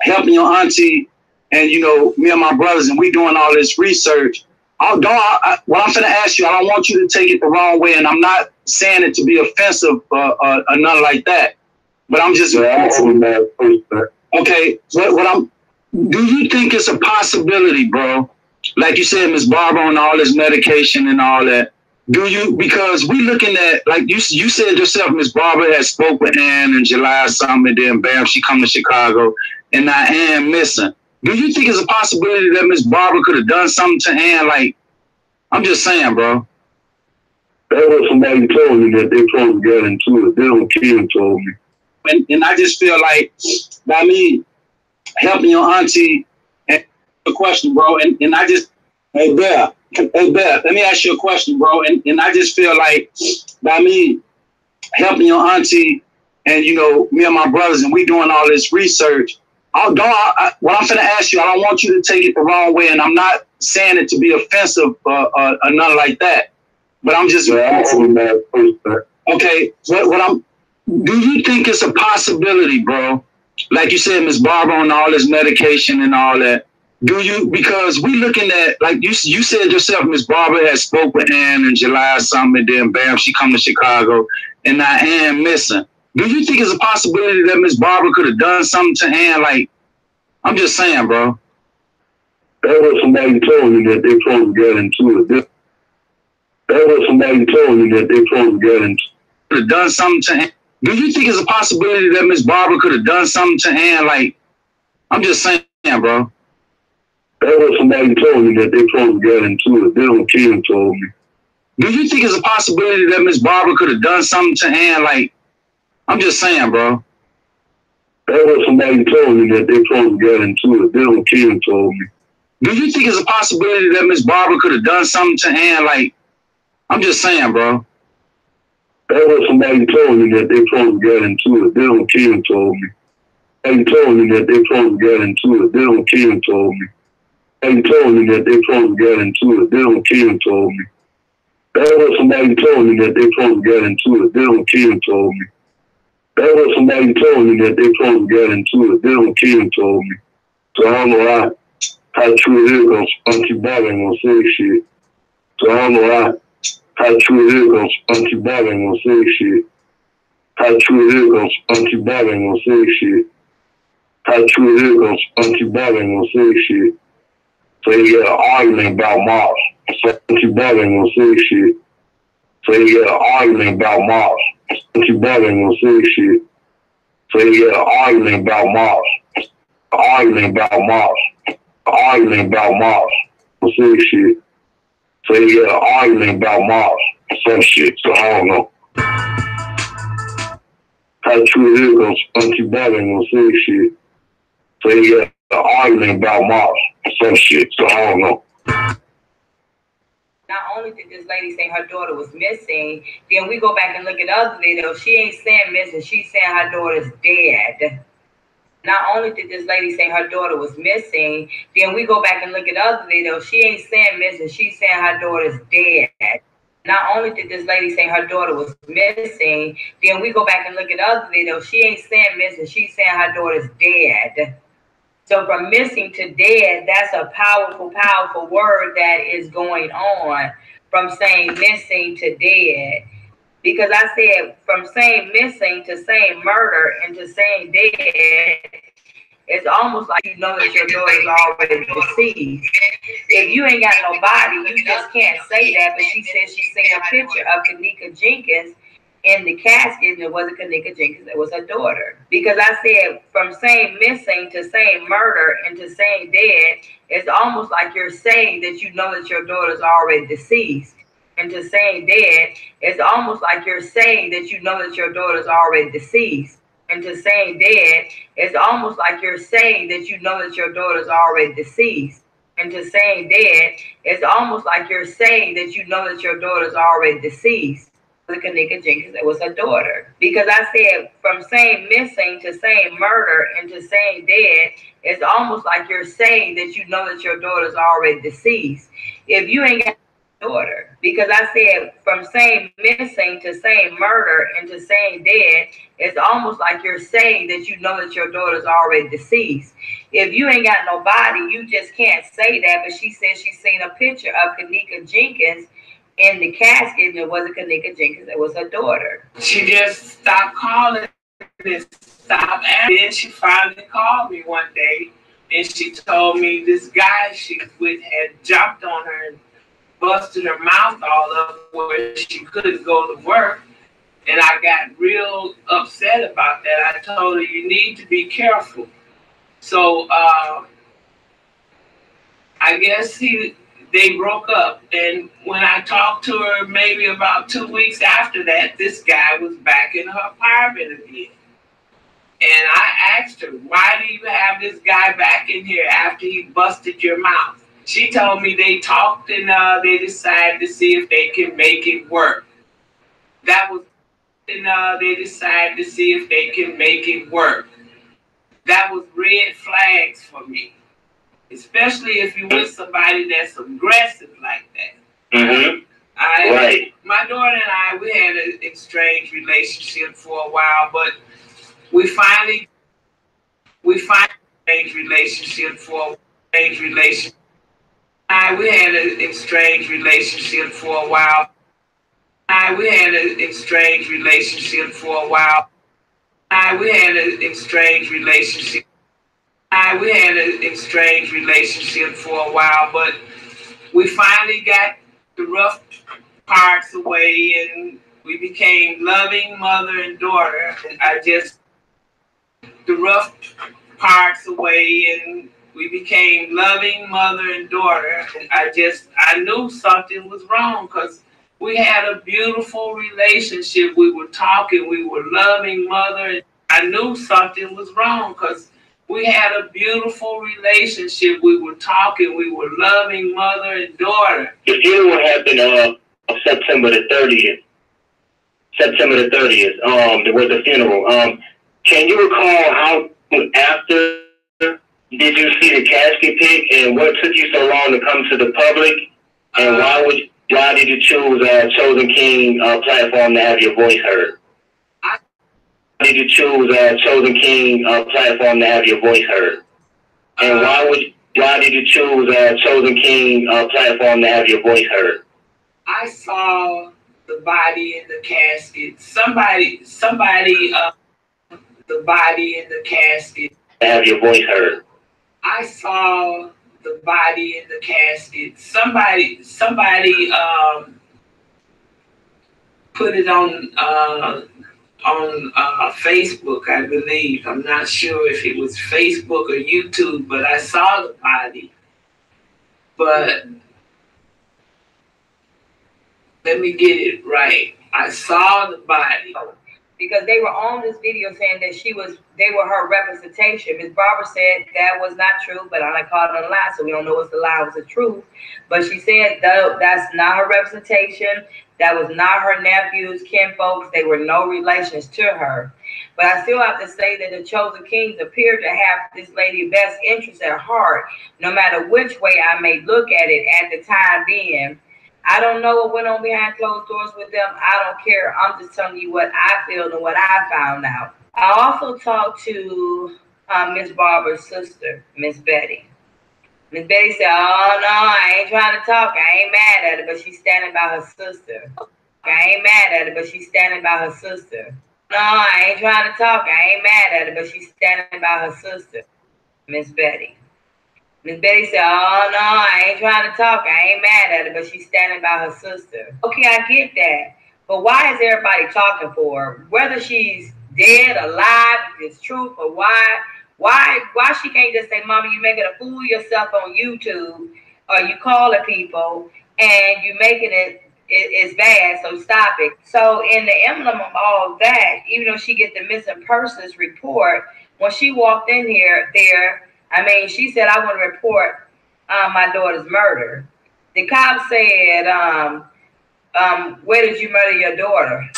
helping your auntie and, you know, me and my brothers, and we doing all this research, what I'm going to ask you, I don't want you to take it the wrong way, and I'm not saying it to be offensive or nothing like that. But I'm just... Okay, do you think it's a possibility, bro? Like you said, Miss Barbara on all this medication and all that, Do you, because we looking at, like you said yourself, Miss Barbara had spoke with Ann in July or something, and then bam, she come to Chicago, and now Ann missing. Do you think it's a possibility that Miss Barbara could have done something to Ann? Like, I'm just saying, bro. That was somebody told me that they supposed to get into it. They don't Kim told me. And I just feel like, by me helping your auntie, and a question, bro, and I just, hey, Beth, let me ask you a question, bro, and I just feel like, by me helping your auntie, and, you know, me and my brothers, and we doing all this research, what I'm finna ask you, I don't want you to take it the wrong way, and I'm not saying it to be offensive or nothing like that, but I'm just... Okay, do you think it's a possibility, bro? Like you said, Miss Barbara on all this medication and all that. Do you, because we looking at, like you said yourself, Miss Barbara had spoke with Ann in July or something, and then bam, she come to Chicago, and now Ann missing. Do you think it's a possibility that Miss Barbara could have done something to Ann? Like, I'm just saying, bro. That was somebody told me that they supposed to get into it. That was somebody told me that they supposed to get into it. Could have done something to Ann. Do you think it's a possibility that Miss Barbara could have done something to Ann? Like, I'm just saying, bro. That was somebody told me that they supposed to get into it. They don't Kim told me. Do you think it's a possibility that Miss Barbara could have done something to Ann? Like, I'm just saying, bro. That was somebody told me that they supposed to get into it. They don't Kim told me. Do you think it's a possibility that Miss Barbara could have done something to Ann? Like, I'm just saying, bro. That was somebody told me that they supposed to get into it. They don't Kim told me. They told me that they supposed to get into it. They don't Kim told me. They told me that they supposed to get into it. They don't Kim told me. That was somebody told me that they supposed to get into it. They don't Kim told me. That was somebody told me that they supposed to get into it. They don't Kim told me. So I don't know how true it is, because Auntie Bob ain't gonna say shit. So I don't know how true it is, because Auntie Bob ain't gonna say shit. How true it is, because Auntie Bob ain't gonna say shit. How true it is, because Auntie Bob ain't gonna say shit. So you get an argument about Mars. So Auntie Bob ain't gonna say shit. So you get an argument about Mars. Auntie Bob ain't gonna say shit. So you get an argument about Mars. Argument about Mars. Argument about Mars. Gonna say shit. So you get an argument about Mars. Some shit. So I don't know. How true it is, because Auntie Bob ain't gonna say shit. So you get an argument about Mars. Some shit. So I don't know. Not only did this lady say her daughter was missing, then we go back and look at other videos. She ain't saying missing, she's saying her daughter's dead. Not only did this lady say her daughter was missing, then we go back and look at other videos. She ain't saying missing, she's saying her daughter's dead. Not only did this lady say her daughter was missing, then we go back and look at other videos. She ain't saying missing, she's saying her daughter's dead. So from missing to dead, that's a powerful, powerful word that is going on from saying missing to dead. Because I said from saying missing to saying murder and to saying dead, it's almost like you know that your daughter's already deceased. If you ain't got no body, you just can't say that. But she said she seen a picture of Kanika Jenkins in the casket, and it wasn't Kanika Jenkins, it was her daughter. Because I said from saying missing to saying murder and to saying dead, it's almost like you're saying that you know that your daughter's already deceased. And to saying dead, it's almost like you're saying that you know that your daughter's already deceased. And to saying dead, it's almost like you're saying that you know that your daughter's already deceased. And to saying dead, it's almost like you're saying that you know that your daughter's already deceased. Kanika Jenkins, it was her daughter. Because I said from saying missing to saying murder and to saying dead, it's almost like you're saying that you know that your daughter's already deceased. If you ain't got a daughter, because I said from saying missing to saying murder and to saying dead, it's almost like you're saying that you know that your daughter's already deceased. If you ain't got no body, you just can't say that. But she said she seen a picture of Kanika Jenkins in the casket, and it wasn't Kanika Jenkins, it was her daughter. She just stopped calling and stopped asking. Then she finally called me one day, and she told me this guy she was with had jumped on her busted her mouth all up where she couldn't go to work. And I got real upset about that. I told her, you need to be careful. So I guess they broke up. And when I talked to her maybe about 2 weeks after that, this guy was back in her apartment again. And I asked her, why do you have this guy back in here after he busted your mouth? She told me they talked and they decided to see if they can make it work. That was, and they decided to see if they can make it work. That was red flags for me. Especially if you're with somebody that's aggressive like that. Mm-hmm. Right. My daughter and I, we had an estranged relationship for a while, but we finally estranged relationship for a relationship. We had an estranged relationship for a while. We had an estranged relationship for a while. We had an estranged relationship. We had an estranged relationship for a while, but we finally got the rough parts away and we became loving mother and daughter. The rough parts away and we became loving mother and daughter. I knew something was wrong because we had a beautiful relationship. We were talking, we were loving mother. I knew something was wrong because we had a beautiful relationship. We were talking, we were loving mother and daughter. The funeral happened on September the 30th. September the 30th, there was a funeral. Can you recall how after did you see the casket pic and what took you so long to come to the public? And why did you choose Chosen King platform to have your voice heard? Why did you choose Chosen King platform to have your voice heard? And why did you choose Chosen King platform to have your voice heard? I saw the body in the casket. Somebody, the body in the casket. To have your voice heard. I saw the body in the casket. Somebody put it on Facebook, I believe. I'm not sure if it was Facebook or YouTube, but I saw the body. But let me get it right. I saw the body. Because they were on this video saying that they were her representation. Ms. Barbara said that was not true, but I called it a lie, so we don't know what's the lie, what's the truth. But she said that's not her representation. That was not her nephews, kinfolks. They were no relations to her. But I still have to say that the Chosen Kings appear to have this lady's best interest at heart, no matter which way I may look at it at the time being. I don't know what went on behind closed doors with them. I don't care. I'm just telling you what I feel and what I found out. I also talked to Miss Barbara's sister, Miss Betty. Miss Betty said, oh, no, I ain't trying to talk. I ain't mad at her, but she's standing by her sister. I ain't mad at her, but she's standing by her sister. No, I ain't trying to talk. I ain't mad at her, but she's standing by her sister, Miss Betty. Miss Betty said, oh, no, I ain't trying to talk. I ain't mad at her, but she's standing by her sister. Okay, I get that. But why is everybody talking for her? Whether she's dead, alive, if it's truth, or why she can't just say, Mama, you making a fool of yourself on YouTube, or you calling people, and you making it's bad, so stop it. So in the emblem of all that, even though she get the missing persons report, when she walked in she said, I want to report my daughter's murder. The cop said, where did you murder your daughter?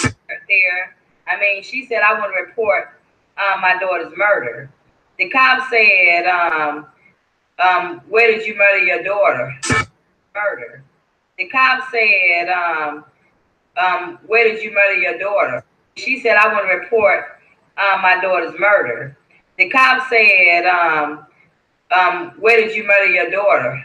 She said, I want to report my daughter's murder. The cop said, where did you murder your daughter? Murder. The cop said, where did you murder your daughter? She said, I want to report my daughter's murder. The cop said, where did you murder your daughter?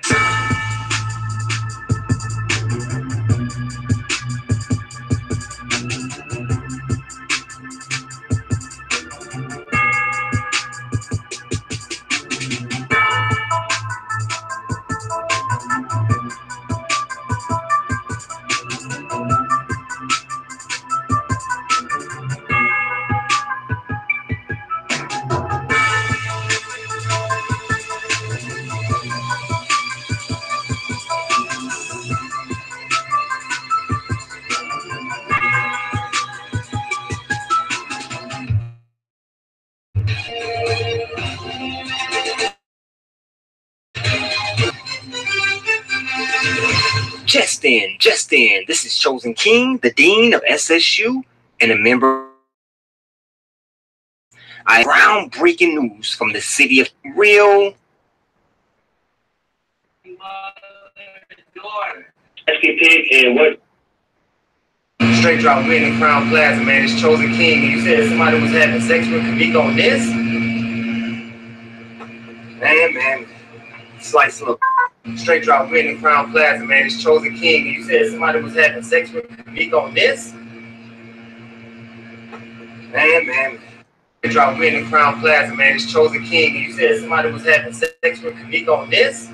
Just in. This is Chosen King, the Dean of SSU, and a member. Groundbreaking news from the city of real. Skeptic and what? Straight drop win in Crown Plaza, man. It's Chosen King. And you said somebody was having sex with Kamiko on this? Man. Slice look. Straight drop win in Crown Plaza, man. It's Chosen King. And you said somebody was having sex with Kamiko on this? Man. Straight drop win in Crown Plaza, man. It's Chosen King. And you said somebody was having sex with Kamiko on this?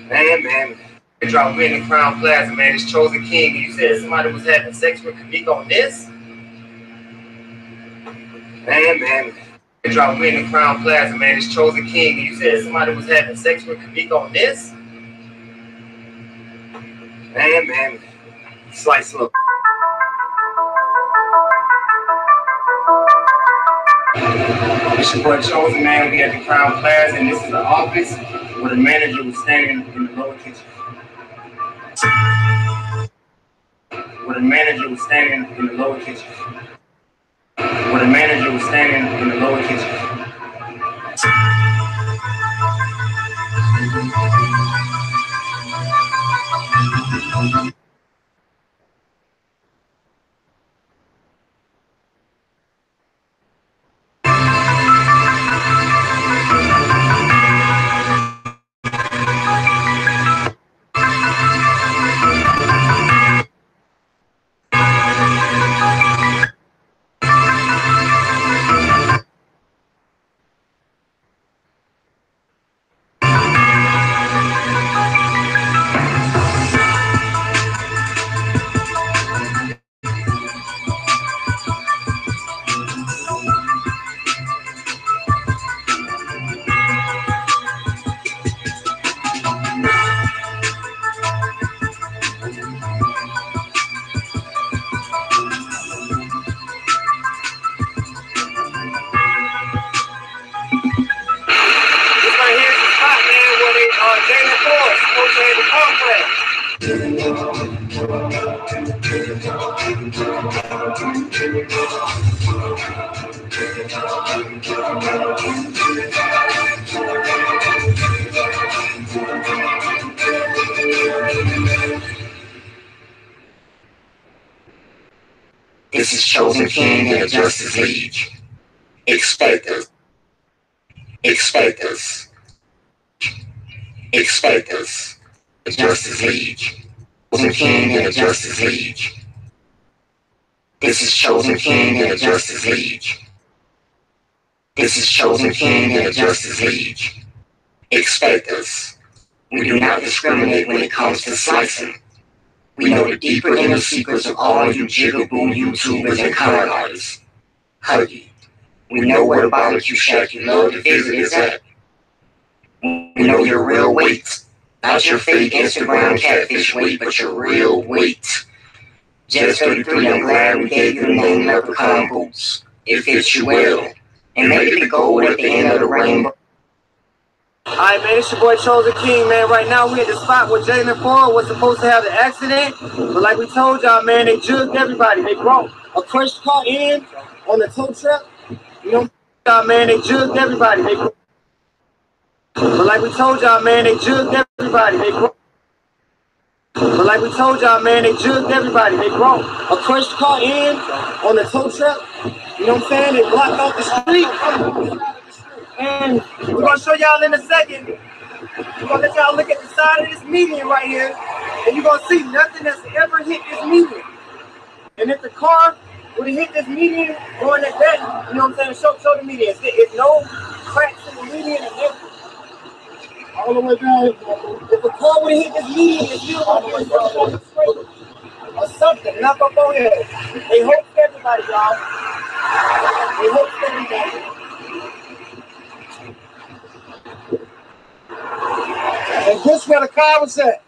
Man. Drop win in Crown Plaza, man. It's Chosen King. And you said somebody was having sex with Kamiko on this? Man. Drop win in Crown Plaza, man. It's Chosen King. And you said somebody was having sex with Kamiko on this? Man. Slice look. It's your boy Chosen, man. We at the Crown Plaza, and this is the office where the manager was standing in the lower kitchen. Where the manager was standing in the lower kitchen. This is Chosen King and the Justice League. Expect us. The Justice League. Chosen King and the Justice League. This is Chosen King and the Justice League. Expect us. We do not discriminate when it comes to slicing. We know the deeper inner secrets of all you jigaboo YouTubers and con artists. Huggy. We know where the barbecue shack you love to visit is at. We know your real weight. Not your fake Instagram catfish weight, but your real weight. Just 33, I'm glad we gave you the name Leprechaun Boots. It fits you well. And maybe the gold at the end of the rainbow. Alright, man, it's your boy Chosen King, man. Right now, we at the spot where Jalen Ford was supposed to have the accident. But like we told y'all, man, they jugged everybody. They brought a crushed car in on the tow truck. You know, y'all, man, they jugged everybody. But like we told y'all, man, they jugged everybody. They brought a crushed car in on the tow truck. You know what I'm saying? They blocked off the street. And we're going to show y'all in a second. We're going to let y'all look at the side of this median right here. And you're going to see nothing that's ever hit this median. And if the car would have hit this median going at that, you know what I'm saying? Show the median. It's no cracks in the median and everything. All the way down. If the car would have hit this median, it's still going to be straight or something. Knock up on here. They hope everybody, y'all. They hope everybody. And this where the car was at.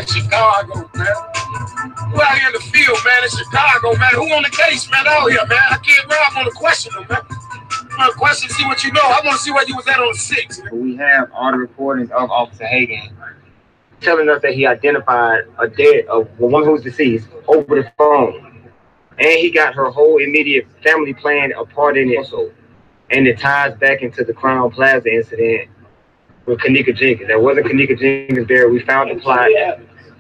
in Chicago, man. Who out here in the field, man, in Chicago, man? Who on the case, man, out here, man? I can't rob on the question, them, man. I want to question, see what you know. I want to see where you was at on the 6th. We have all the recordings of Officer Hagan telling us that he identified a woman who's deceased over the phone. And he got her whole immediate family plan a part in it. And it ties back into the Crown Plaza incident with Kanika Jenkins. There wasn't Kanika Jenkins there. We found the plot.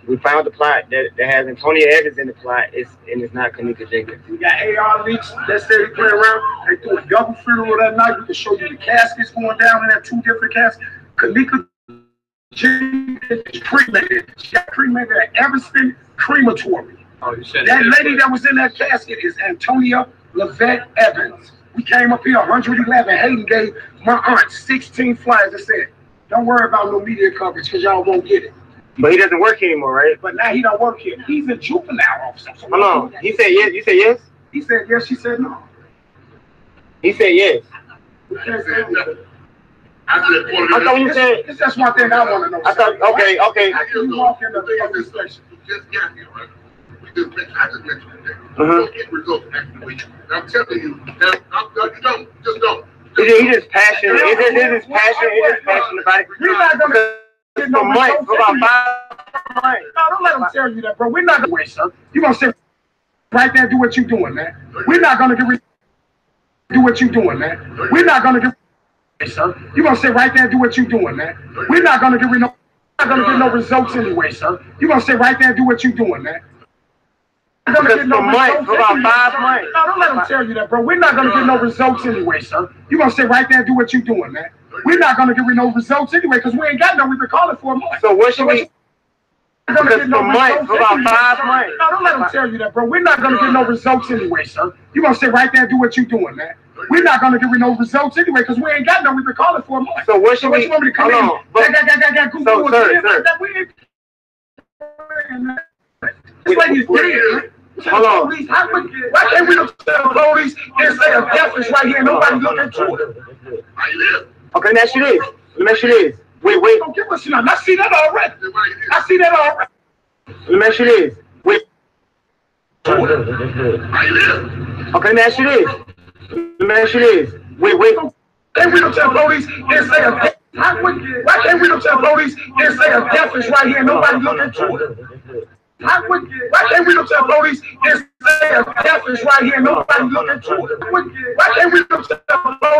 We found the plot that has Antonia Evans in the plot, and it's not Kanika Jenkins. We got AR leaks that say they play around. They threw a double funeral that night. We can show you the caskets going down in that 2 different caskets. Kanika Jenkins is cremated. She got cremated at Everston Crematory. Oh, you said that lady that was in that casket is Antonia Lavette Evans. We came up here 111. Hayden gave my aunt 16 flyers that said, don't worry about no media coverage because y'all won't get it. But he doesn't work here anymore, right? But now he don't work here. He's a juvenile officer. So hold on. He said yes. You said yes? He said yes. She said no. He said yes. I thought you said it's just one thing I want to know. I thought okay. How can you walk in the police station? Just got here, right? I just mentioned it. Don't get results next week. I'm telling you, you don't. Just don't. He just passionate. He's just passionate about it. We're not gonna get no months, for about 5 months. No, don't let him tell you that, bro. We're not gonna wait, sir. You gonna sit right there and do what you're doing, man. We're not gonna do what you're doing, man. We're not gonna get sir. You gonna sit right there and do what you're doing, man. We're not gonna get no results anyway, sir. You gonna sit right there and do what you're doing, man. We're not gonna get no results for about 5 months. No, don't let him tell you that, bro. We're not gonna get no results anyway, sir. You gonna sit right there and do what you're doing, man. We're not gonna get no results anyway because we ain't got no. We've been calling for a month. So what should we? Because for months, for about 5 months. No, don't let him tell you that, bro. We're not gonna get no results anyway, sir. You gonna sit right there and do what you're doing, man. We're not gonna get no results anyway because we ain't got no. We've been calling for a month. So what should we? You want me to come in? So, sir. This lady's dead. Hold on. Why can't we tell the police and say a death is right here? Nobody look into it. Okay, let me ask you this. Wait. Don't give us enough. I see that already. Let me ask you this. Wait. Okay, let me ask you this. Wait. Can't we don't tell police and say a death? Why can't we don't tell police and say a death is right here? Nobody look into it. Why can't we don't tell police and say a death is right here? Nobody look into it. Why can't we don't tell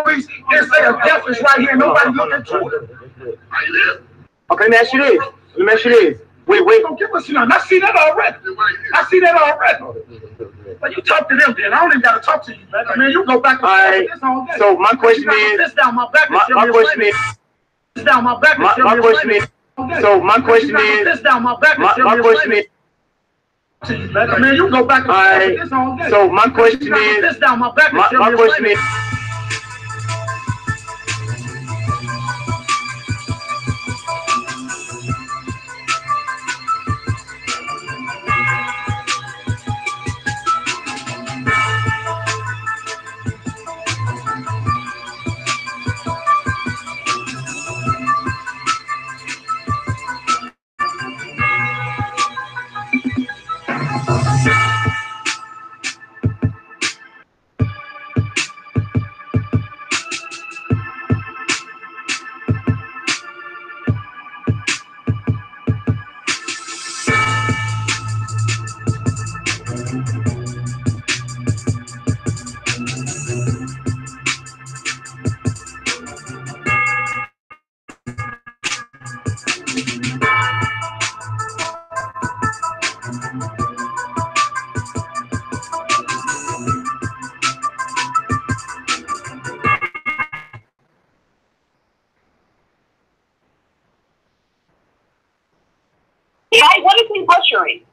police and say a death is right here? Nobody look into it. Okay, let me ask you this. Wait. Don't give us enough. I see that already. But you talk to them, then. I don't even got to talk to you, man. I mean, you go back and forth this all day. So my question is. This down my back. My question is. This down my back. My question is. So my question is. This down my back. My question is. I mean, you go back and forth this all day. So my question is. This down my back. My question is.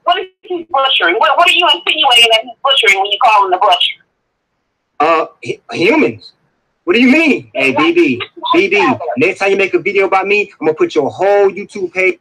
What is he butchering? What are you insinuating that he's butchering when you call him the butcher? Humans. What do you mean? Hey, BD. Next time you make a video about me, I'm gonna put your whole YouTube page.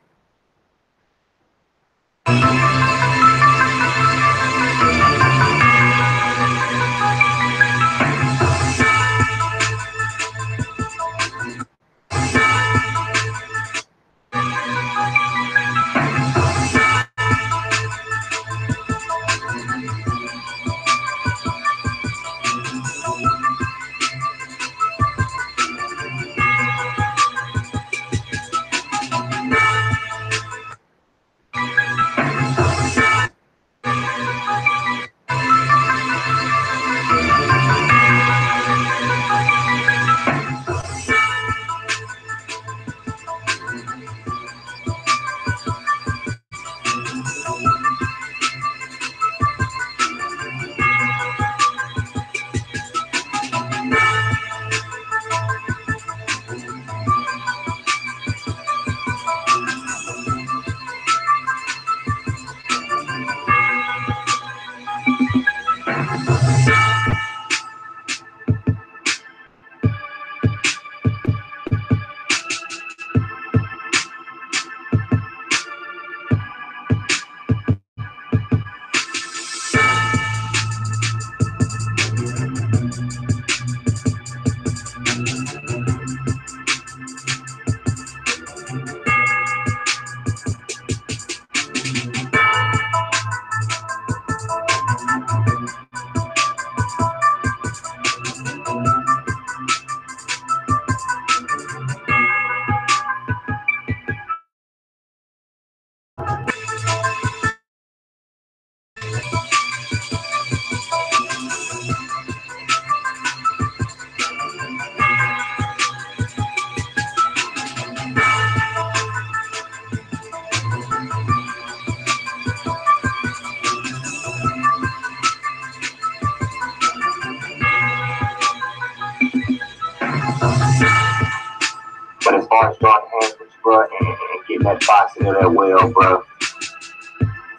far as joining hands with you, bro, and getting that faucet of that well, bro,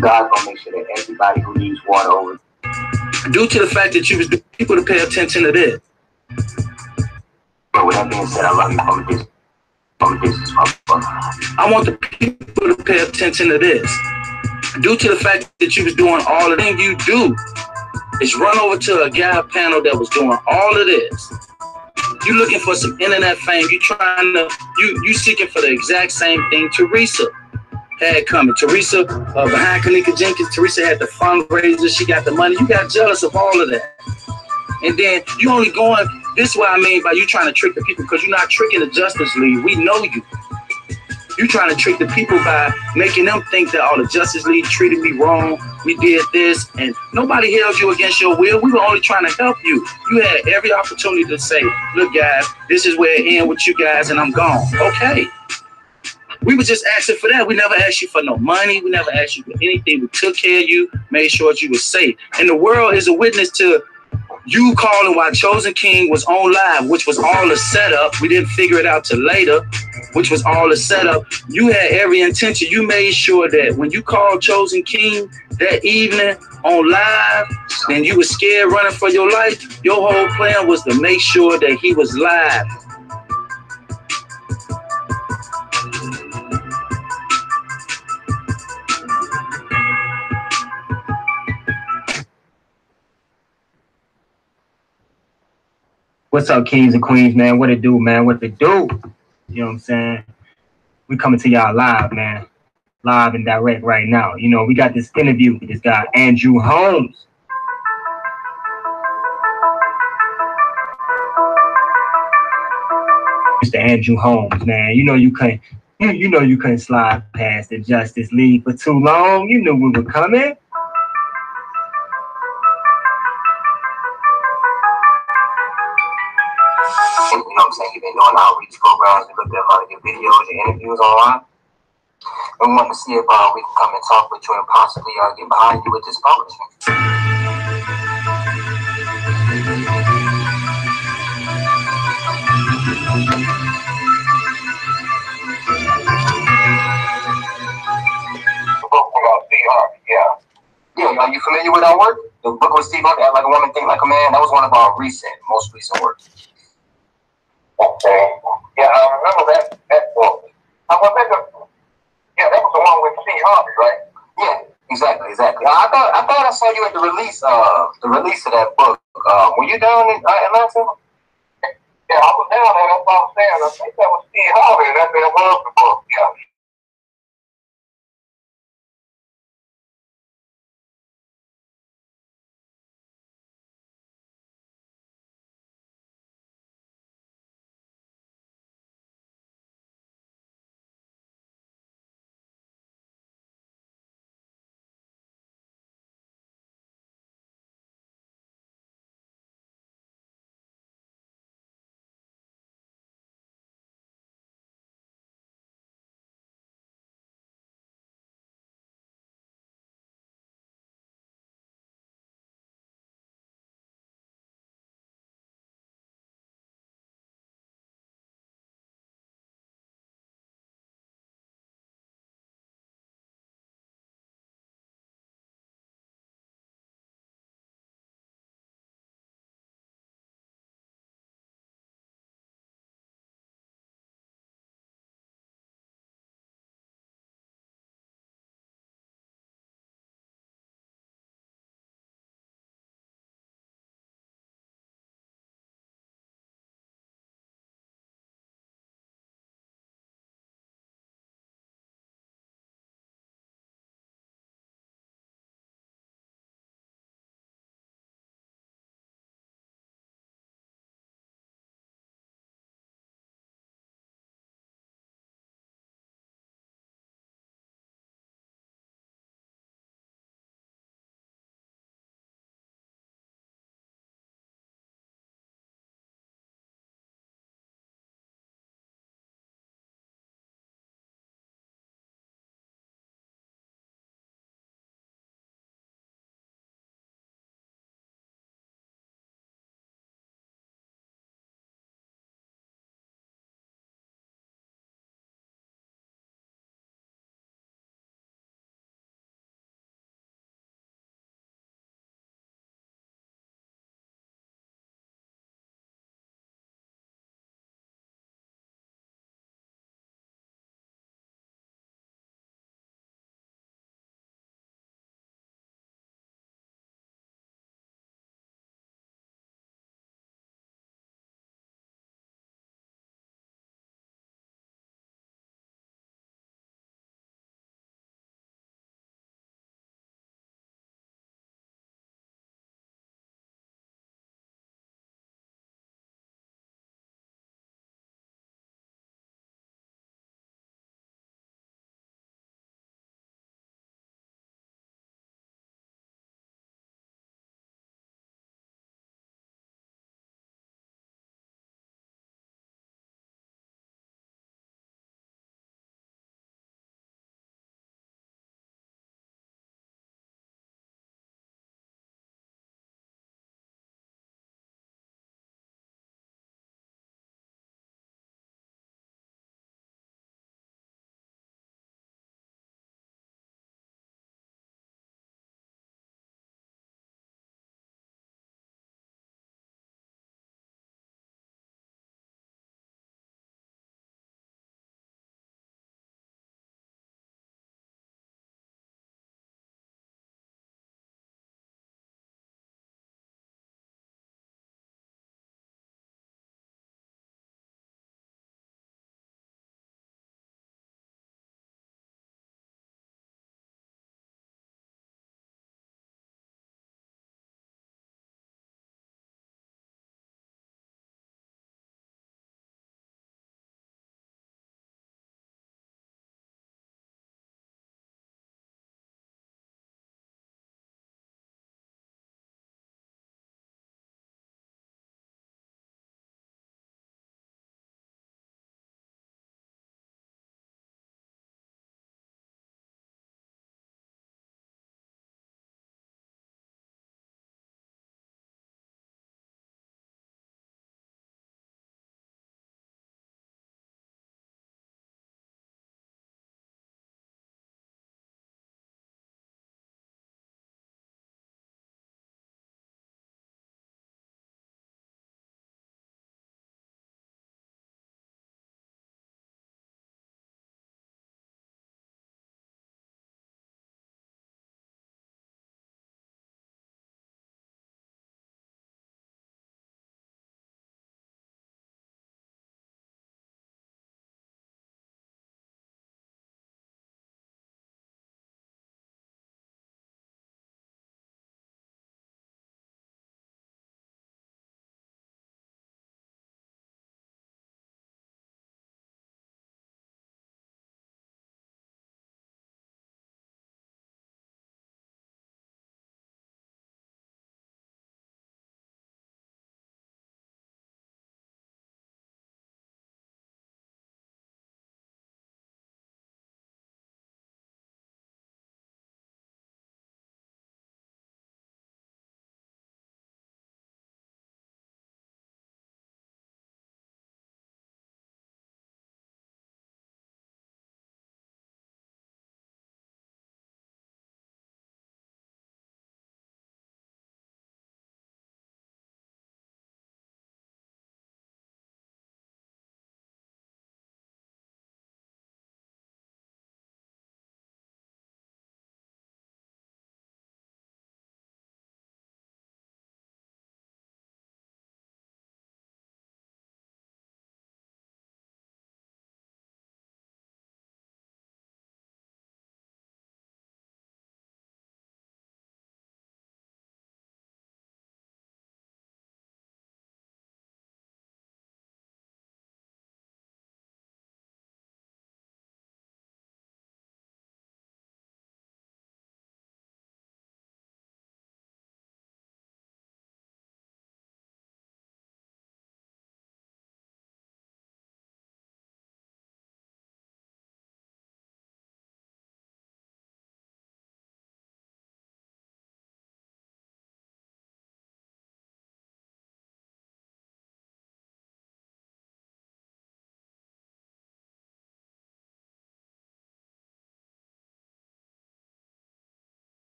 God's gonna make sure that everybody who needs water over. Due to the fact that you was the people to pay attention to this. But with that being said, I love you from a distance. I want the people to pay attention to this. Due to the fact that you was doing all the things you do, is run over to a guy panel that was doing all of this. You looking for some internet fame. You trying to, you seeking for the exact same thing Teresa had coming. Teresa behind Kanika Jenkins, Teresa had the fundraiser. She got the money. You got jealous of all of that. And then you only going, this is what I mean by you trying to trick the people, because you're not tricking the Justice League. We know you. You trying to trick the people by making them think that, oh, the Justice League treated me wrong. We did this, and nobody held you against your will. We were only trying to help you. You had every opportunity to say, look, guys, this is where it ends with you guys, and I'm gone. Okay. We were just asking for that. We never asked you for no money. We never asked you for anything. We took care of you, made sure that you were safe. And the world is a witness to you calling while Chosen King was on live, which was all a setup. We didn't figure it out till later, which was all a setup. You had every intention. You made sure that when you called Chosen King that evening on live, and you were scared running for your life, your whole plan was to make sure that he was live. What's up, kings and queens, man? What it do, man? What it do? You know what I'm saying? We coming to y'all live, man. Live and direct right now. You know, we got this interview with this guy, Andrew Holmes. Mr. Andrew Holmes, man. You know you couldn't slide past the Justice League for too long. You knew we were coming. You know what I'm saying? You've been doing outreach programs. We looked at a lot of your videos, your interviews online. And we want to see if we can come and talk with you and possibly get behind you with this publishing. Yeah, are you familiar with our work? The book with Steve Harvey, Like a Woman, Think Like a Man. That was one of our most recent work. Okay. Yeah, I remember that book. I remember. Yeah, that was the one with Steve Harvey, right? Yeah, exactly. I thought I saw you at the release of that book. Were you down in Atlanta? Yeah, I was down there. That's what I was saying. I think that was Steve Harvey. That was the book. Yeah.